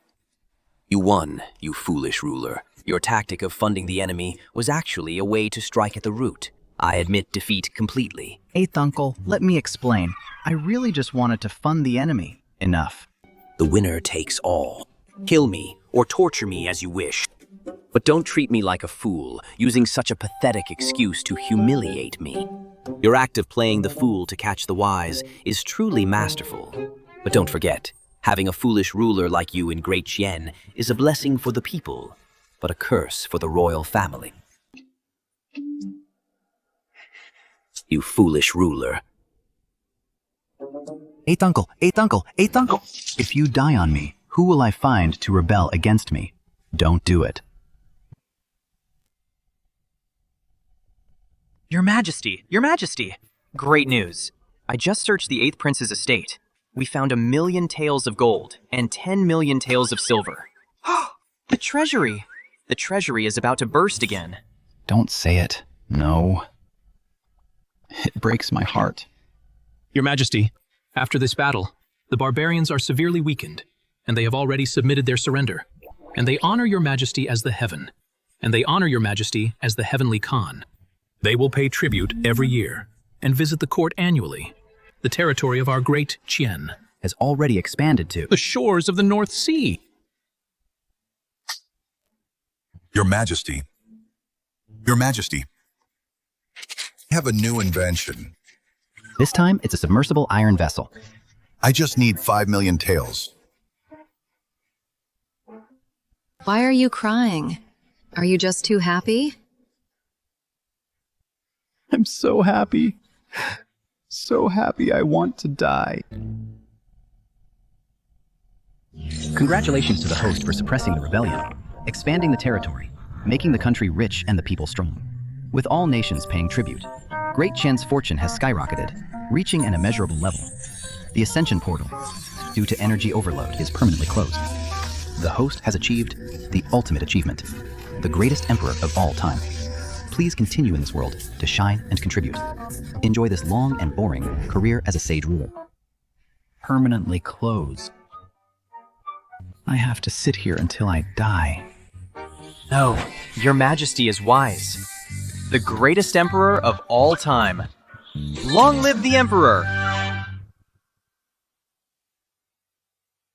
You won, you foolish ruler. Your tactic of funding the enemy was actually a way to strike at the root. I admit defeat completely. Eighth uncle, let me explain. I really just wanted to fund the enemy. Enough. The winner takes all. Kill me or torture me as you wish. But don't treat me like a fool, using such a pathetic excuse to humiliate me. Your act of playing the fool to catch the wise is truly masterful. But don't forget, having a foolish ruler like you in Great Qian is a blessing for the people, but a curse for the royal family. You foolish ruler. Eighth uncle, eighth uncle, eighth uncle! If you die on me, who will I find to rebel against me? Don't do it. Your Majesty! Your Majesty! Great news. I just searched the 8th Prince's estate. We found 1 million taels of gold and 10 million taels of silver. The treasury! The treasury is about to burst again. Don't say it. No. It breaks my heart. Your Majesty, after this battle, the barbarians are severely weakened, and they have already submitted their surrender. And they honor Your Majesty as the heaven, and they honor Your Majesty as the heavenly Khan. They will pay tribute every year and visit the court annually. The territory of our great Qian has already expanded to the shores of the North Sea. Your Majesty. Your Majesty. I have a new invention. This time, it's a submersible iron vessel. I just need 5 million taels. Why are you crying? Are you just too happy? I'm so happy. So happy I want to die. Congratulations to the host for suppressing the rebellion, expanding the territory, making the country rich and the people strong. With all nations paying tribute, Great Qian's fortune has skyrocketed, reaching an immeasurable level. The Ascension portal, due to energy overload, is permanently closed. The host has achieved the ultimate achievement, the greatest emperor of all time. Please continue in this world to shine and contribute. Enjoy this long and boring career as a sage ruler. Permanently closed. I have to sit here until I die. No, Your Majesty is wise. The greatest emperor of all time. Long live the Emperor!